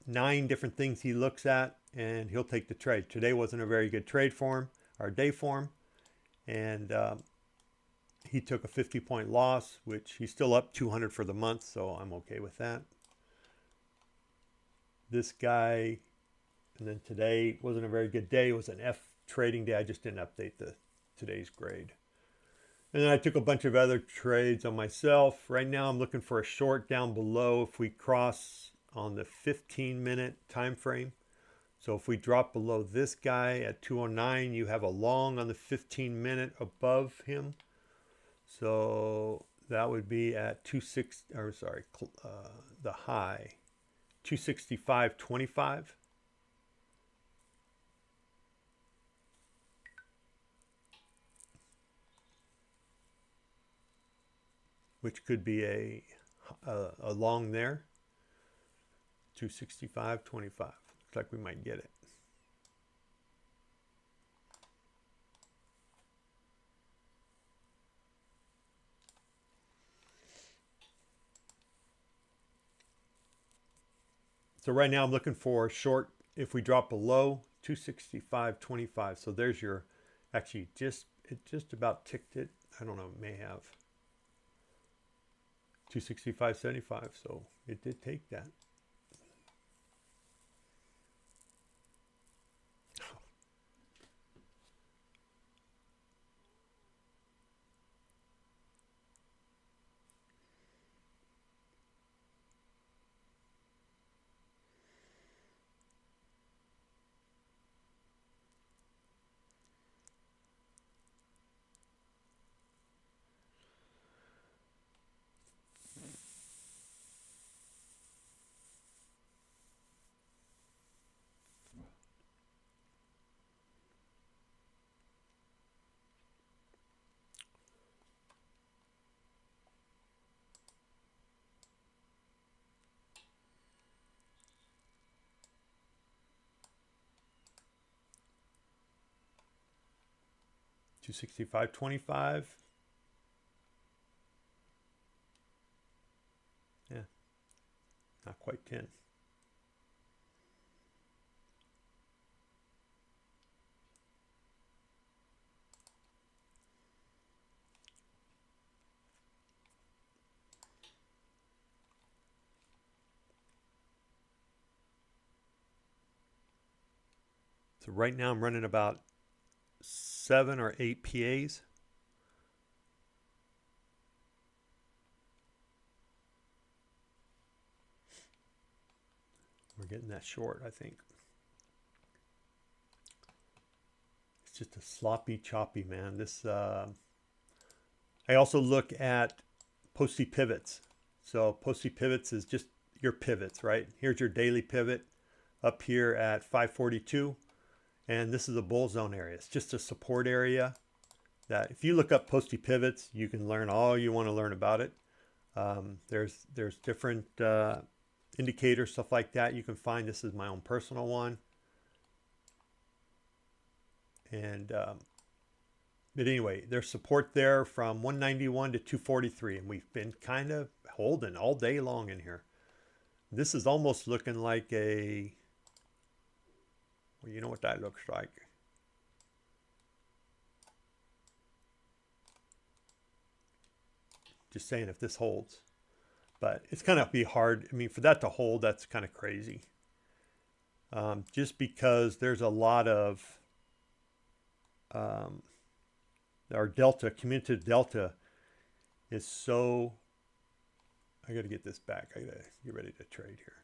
9 different things he looks at, and he'll take the trade. Today wasn't a very good trade for him, or day for him. And he took a 50-point loss, which he's still up 200 for the month, so I'm okay with that. This guy, and then today wasn't a very good day. It was an F trading day. I just didn't update today's grade. And then I took a bunch of other trades on myself. Right now I'm looking for a short down below if we cross on the 15-minute time frame. So if we drop below this guy at 209, you have a long on the 15-minute above him. So that would be at the high 265.25. Which could be a long there. 265.25. Looks like we might get it. So right now I'm looking for a short if we drop below 265.25. So there's your, actually it just about ticked it. I don't know, it may have 265.75. So it did take that. $265.25. Yeah, not quite 10. So right now I'm running about 7 or 8 PAs. We're getting that short, I think. It's just a sloppy, choppy, man. This. I also look at posty pivots. So posty pivots is just your pivots, right? Here's your daily pivot up here at 542. And this is a bull zone area. It's just a support area that if you look up posty pivots, you can learn all you want to learn about it. There's different indicators, stuff like that you can find. This is my own personal one. And but anyway, there's support there from 191 to 243, and we've been kind of holding all day long in here. This is almost looking like a, well, you know what that looks like. Just saying if this holds. But it's kind of be hard. I mean, for that to hold, that's kind of crazy. Just because there's a lot of our delta, cumulative delta is so, I got to get this back. I got to get ready to trade here.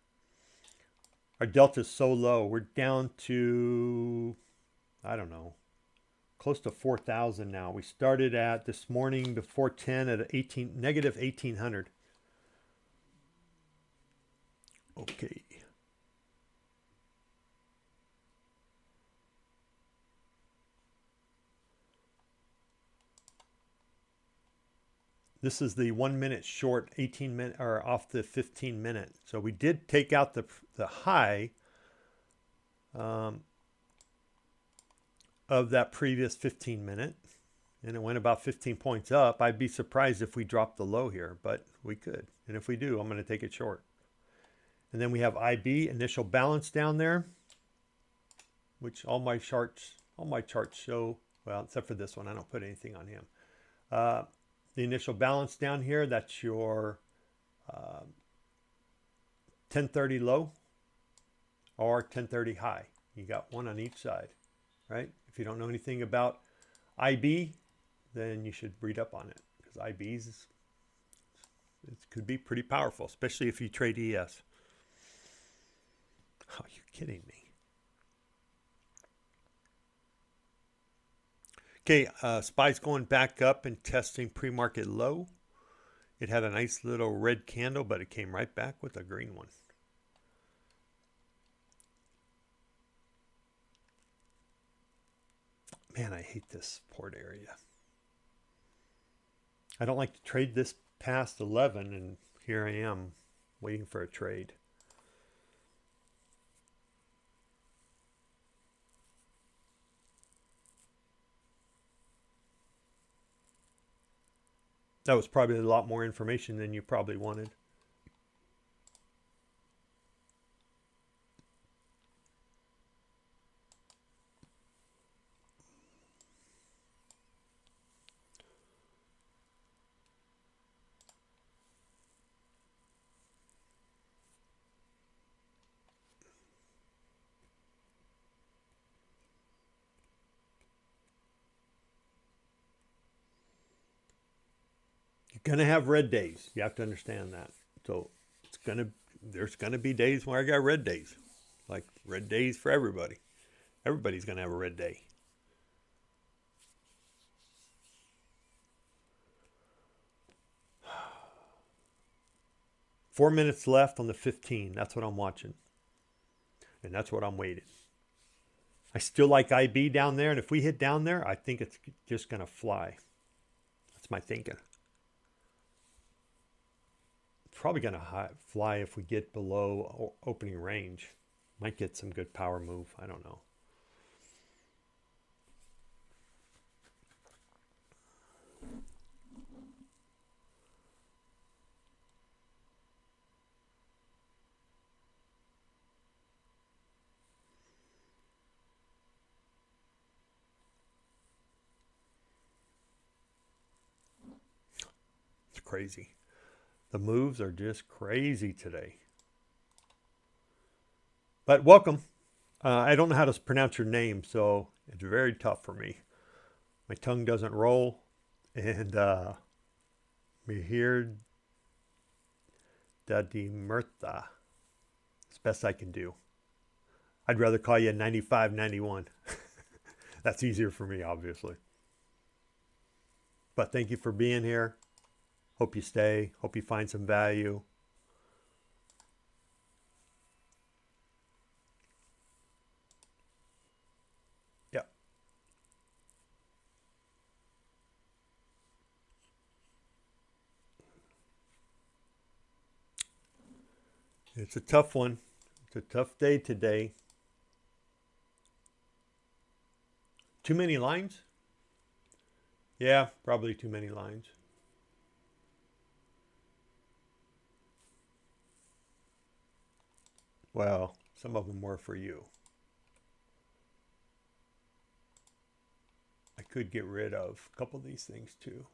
Our delta is so low. We're down to I don't know, close to 4,000 now. We started at this morning before 10 at negative 1,800. Okay. This is the 1 minute short, 18 minute, or off the 15 minute. So we did take out the high of that previous 15 minute, and it went about 15 points up. I'd be surprised if we dropped the low here, but we could. And if we do, I'm going to take it short. And then we have IB, initial balance down there, which all my charts show, well, except for this one. I don't put anything on him. The initial balance down here, that's your 1030 low or 1030 high. You got one on each side, right? If you don't know anything about IB, then you should read up on it, because IBs, it could be pretty powerful, especially if you trade ES. Oh, you're kidding me. Okay, SPY's going back up and testing pre-market low. It had a nice little red candle, but it came right back with a green one. Man, I hate this support area. I don't like to trade this past 11, and here I am waiting for a trade. That was probably a lot more information than you probably wanted. You're gonna have red days. You have to understand that. So there's gonna be days where I got red days, like red days for everybody. Everybody's gonna have a red day. Four minutes left on the 15. That's what I'm watching, and that's what I'm waiting. I still like IB down there, and if we hit down there, I think it's just gonna fly. That's my thinking. Probably going to fly if we get below opening range. Might get some good power move. I don't know. It's crazy. The moves are just crazy today. But welcome. I don't know how to pronounce your name, so it's very tough for me. My tongue doesn't roll. And Mihir Dadimirtha. It's the best I can do. I'd rather call you 9591. That's easier for me, obviously. But thank you for being here. Hope you stay. Hope you find some value. Yeah. It's a tough one. It's a tough day today. Too many lines? Yeah, probably too many lines. Well, some of them were for you. I could get rid of a couple of these things too.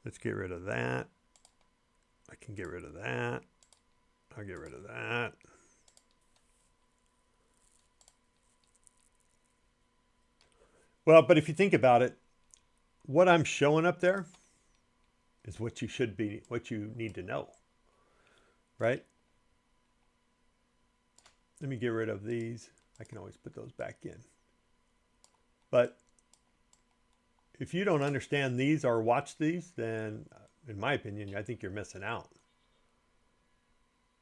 Let's get rid of that. I can get rid of that. I'll get rid of that. Well, but if you think about it, what I'm showing up there is what you should be, what you need to know, right? let me get rid of these. I can always put those back in. But if you don't understand these or watch these, then in my opinion, I think you're missing out.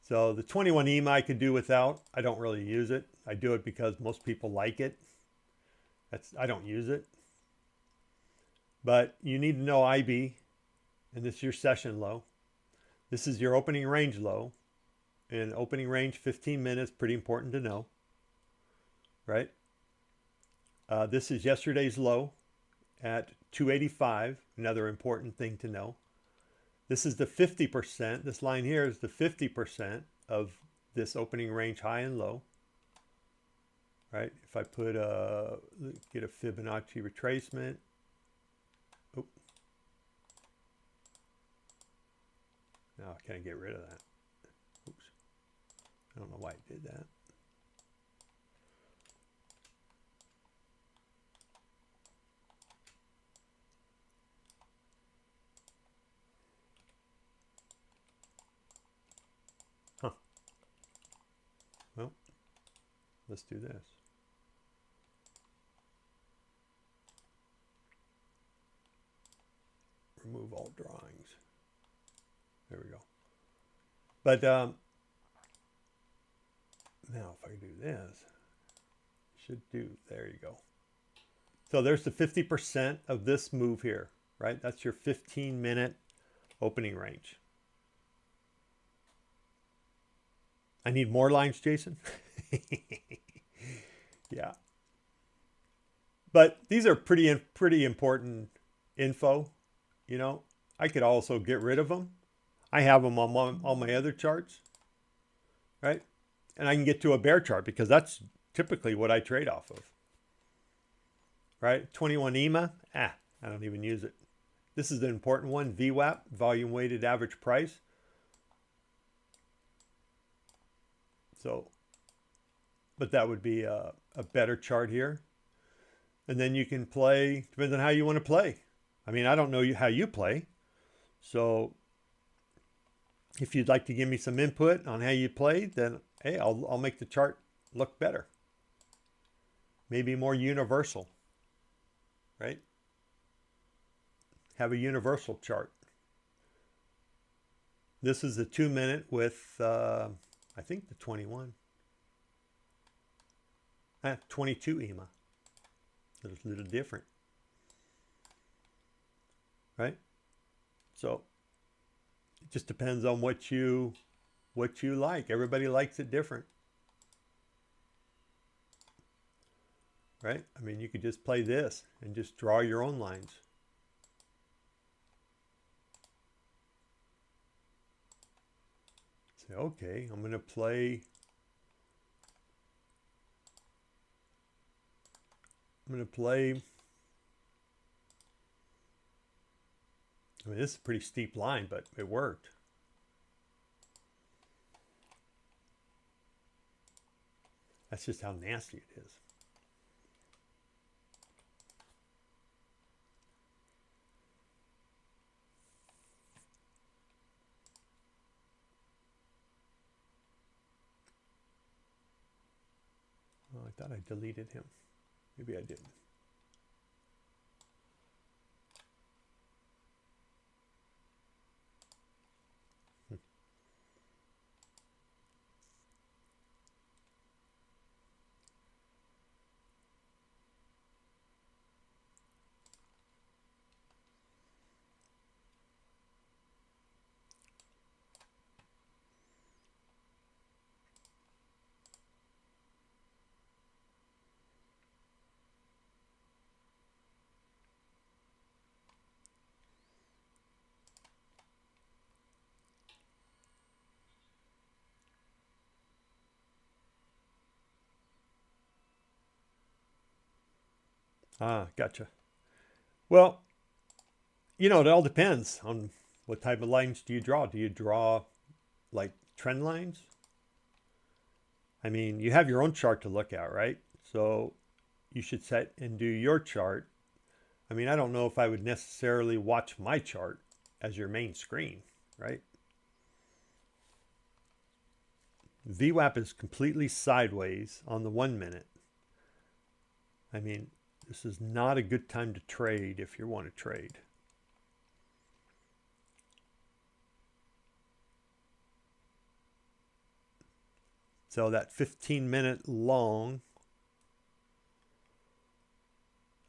So the 21 EMA I could do without. I don't really use it. I do it because most people like it. I don't use it. But you need to know IB, and this is your session low. This is your opening range low. And opening range 15 minutes, pretty important to know, right? This is yesterday's low at 285, another important thing to know. This is the 50%. This line here is the 50% of this opening range high and low, right? If I put get a Fibonacci retracement. Oh. Now I can't get rid of that. Oops. I don't know why I did that. Huh. Well, let's do this. Remove all drawings. There we go. But now if I do this, should do, there you go. So there's the 50% of this move here, right? That's your 15-minute opening range. I need more lines, Jason. Yeah. But these are pretty important info. You know, I could also get rid of them. I have them on all my other charts, right? And I can get to a bear chart because that's typically what I trade off of, right? 21 EMA, I don't even use it. This is the important one, VWAP, volume weighted average price. So, but that would be a better chart here. And then you can play, depends on how you want to play. I mean, I don't know how you play. So if you'd like to give me some input on how you play, then hey, I'll make the chart look better. Maybe more universal, right? Have a universal chart. This is the 2-minute with, I think the 21. 22 EMA. It's a little different, right? So it just depends on what you like. Everybody likes it different, right? I mean, you could just play this and just draw your own lines. Say, okay, I'm going to play. I mean, this is a pretty steep line, but it worked. That's just how nasty it is. Oh, I thought I deleted him. Maybe I didn't. Gotcha. Well, you know, it all depends on what type of lines do you draw. Do you draw like trend lines? I mean, you have your own chart to look at, right? So you should set and do your chart. I mean, I don't know if I would necessarily watch my chart as your main screen, right? VWAP is completely sideways on the 1 minute. I mean, this is not a good time to trade if you want to trade. So that 15-minute long,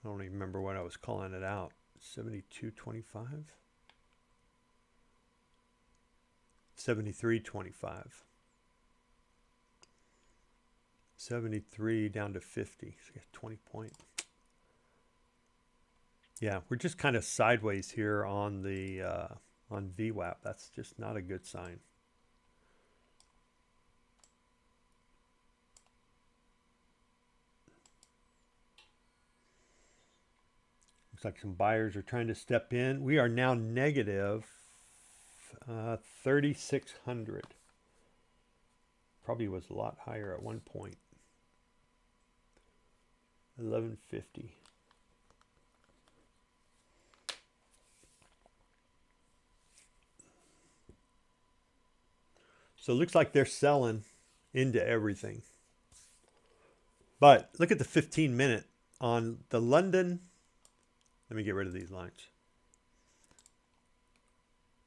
I don't even remember what I was calling it out. 72.25? 73.25. 73 down to 50. So 20 point. Yeah, we're just kind of sideways here on the on VWAP. That's just not a good sign. Looks like some buyers are trying to step in. We are now negative 3,600. Probably was a lot higher at one point. 1150. So it looks like they're selling into everything. But look at the 15-minute on the London. Let me get rid of these lines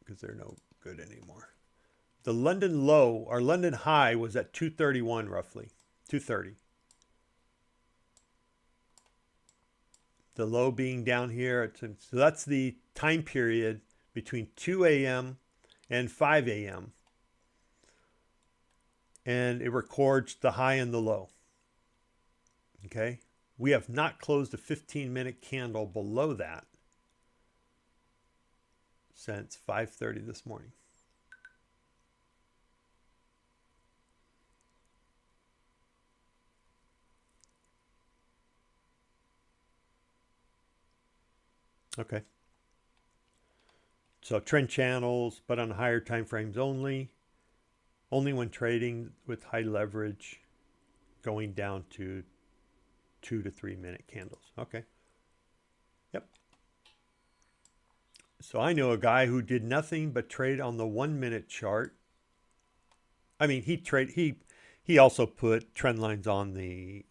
because they're no good anymore. The London low, our London high was at 231 roughly, 230. The low being down here. So that's the time period between 2 a.m. and 5 a.m. And it records the high and the low. Okay. We have not closed a 15-minute candle below that since 5:30 this morning. Okay. So trend channels, but on higher time frames only. Only when trading with high leverage, going down to 2 to 3 minute candles. Okay. Yep. So I know a guy who did nothing but trade on the 1 minute chart. I mean, he also put trend lines on the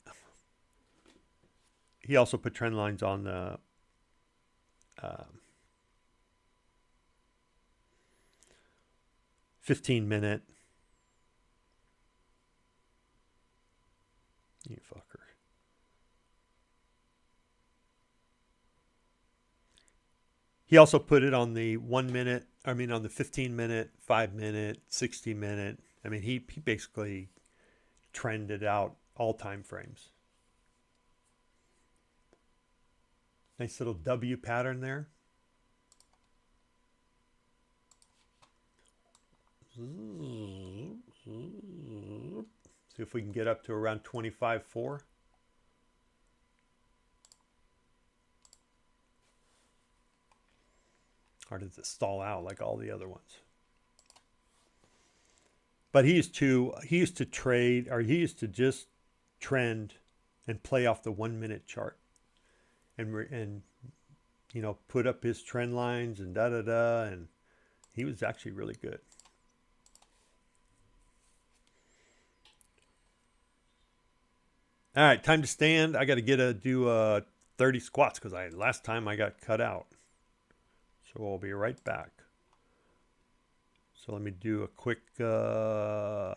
15-minute. You fucker. He also put it on the 1 minute, I mean on the 15-minute, 5-minute, 60-minute. I mean, he basically trended out all time frames. Nice little W pattern there. See if we can get up to around 25.4. Or does it stall out like all the other ones? But he used to trade, or he used to just trend and play off the 1 minute chart, and you know, put up his trend lines and and he was actually really good. All right, time to stand. I got to do 30 squats because last time I got cut out. So I'll be right back. So let me do a quick 30.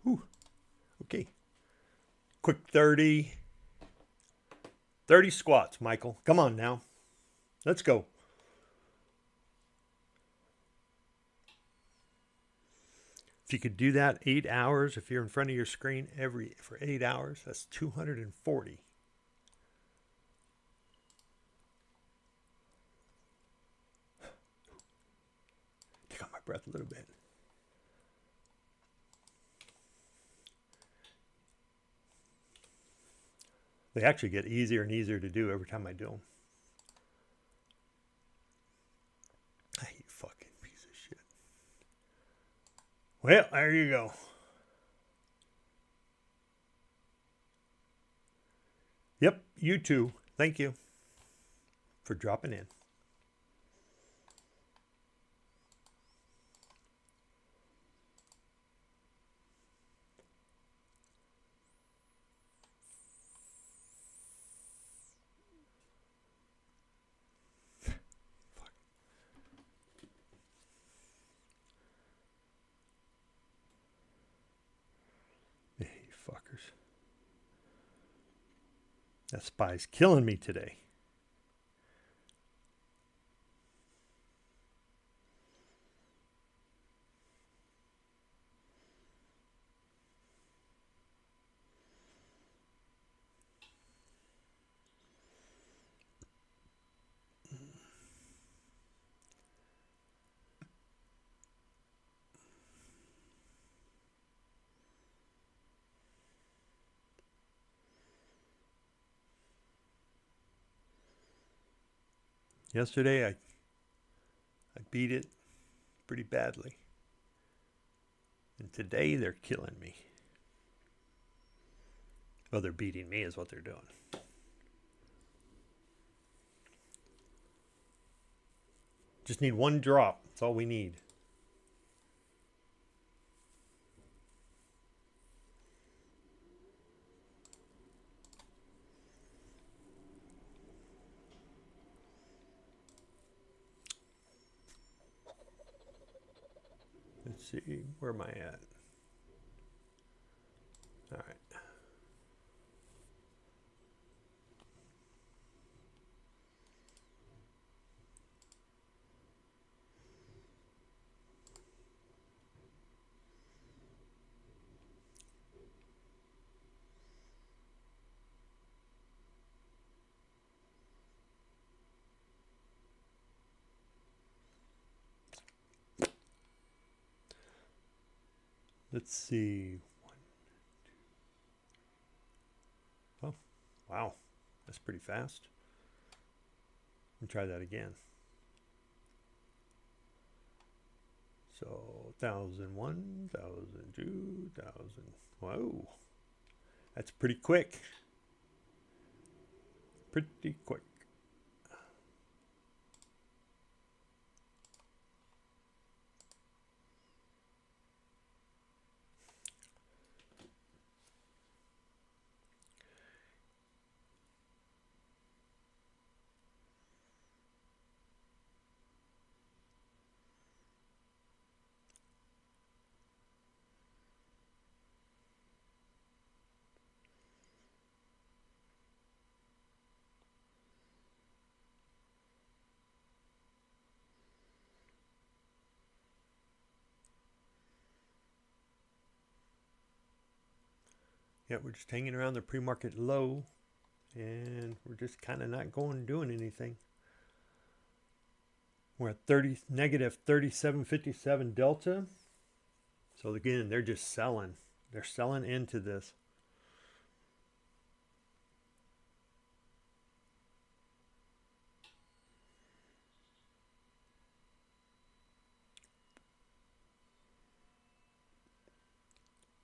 Whew. Okay. Quick 30. 30 squats, Michael. Come on now. Let's go. If you could do that 8 hours, if you're in front of your screen for 8 hours, that's 240. Take out my breath a little bit. They actually get easier and easier to do every time I do them. You fucking piece of shit. Well, there you go. Yep, you too. Thank you for dropping in. Fuckers. That spy's killing me today. Yesterday, I beat it pretty badly. And today, they're killing me. Well, they're beating me is what they're doing. Just need one drop. That's all we need. Let's see, where am I at? All right. Let's see. Oh, wow. That's pretty fast. Let me try that again. So 1,001, 1,002, 1,000. Whoa. That's pretty quick. Pretty quick. Yeah, we're just hanging around the pre-market low, and we're just kind of not doing anything. We're at negative 37.57 delta. So again, they're just selling. They're selling into this.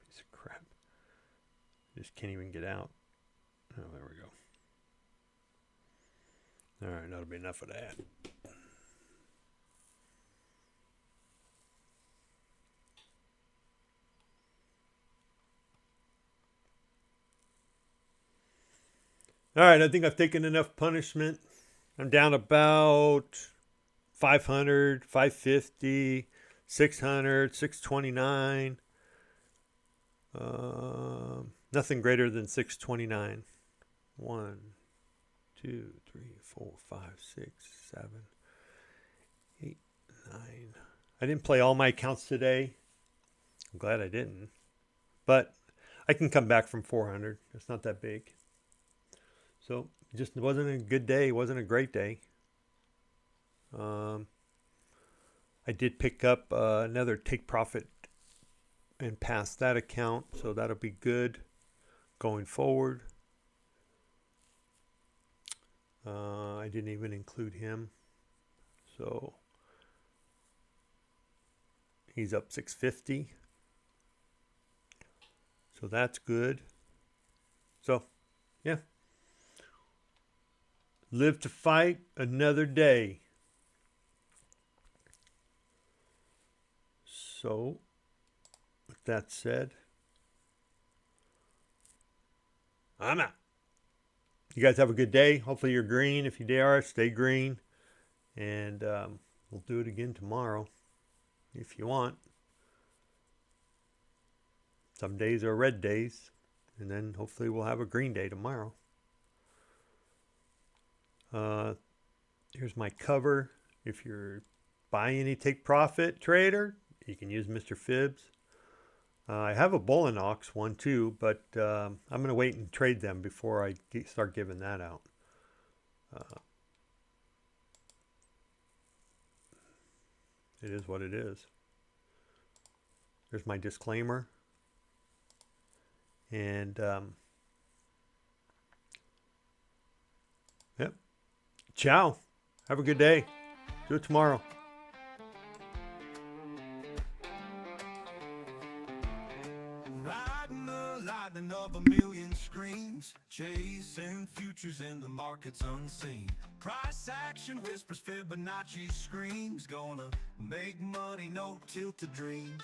Piece of crap. Just can't even get out. Oh, there we go. All right, that'll be enough of that. All right, I think I've taken enough punishment. I'm down about 500, 550, 600, 629. Nothing greater than 629. 1, 2, 3, 4, 5, 6, 7, 8, 9. I didn't play all my accounts today. I'm glad I didn't. But I can come back from 400. It's not that big. So it just wasn't a good day. It wasn't a great day. I did pick up another take profit and pass that account. So that'll be good going forward. I didn't even include him. So he's up 650. So that's good. So, yeah. Live to fight another day. So, with that said, I'm out. You guys have a good day. Hopefully you're green. If you are, stay green. And we'll do it again tomorrow if you want. Some days are red days. And then hopefully we'll have a green day tomorrow. Here's my cover. If you're buying any take profit trader, you can use Mr. Fibs. I have a Bull and Ox one too, but I'm going to wait and trade them before I start giving that out. It is what it is. There's my disclaimer. And yep. Ciao. Have a good day. Do it tomorrow. Riding the lightning of a million screens, chasing futures in the markets unseen. Price action whispers, Fibonacci screams, gonna make money, no tilted dreams.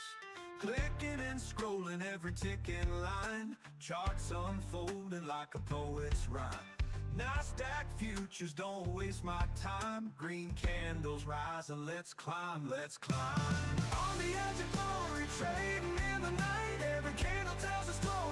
Clicking and scrolling every ticking line, charts unfolding like a poet's rhyme. NASDAQ futures, don't waste my time. Green candles rising, let's climb, let's climb. On the edge of glory, trading in the night, every candle tells a story.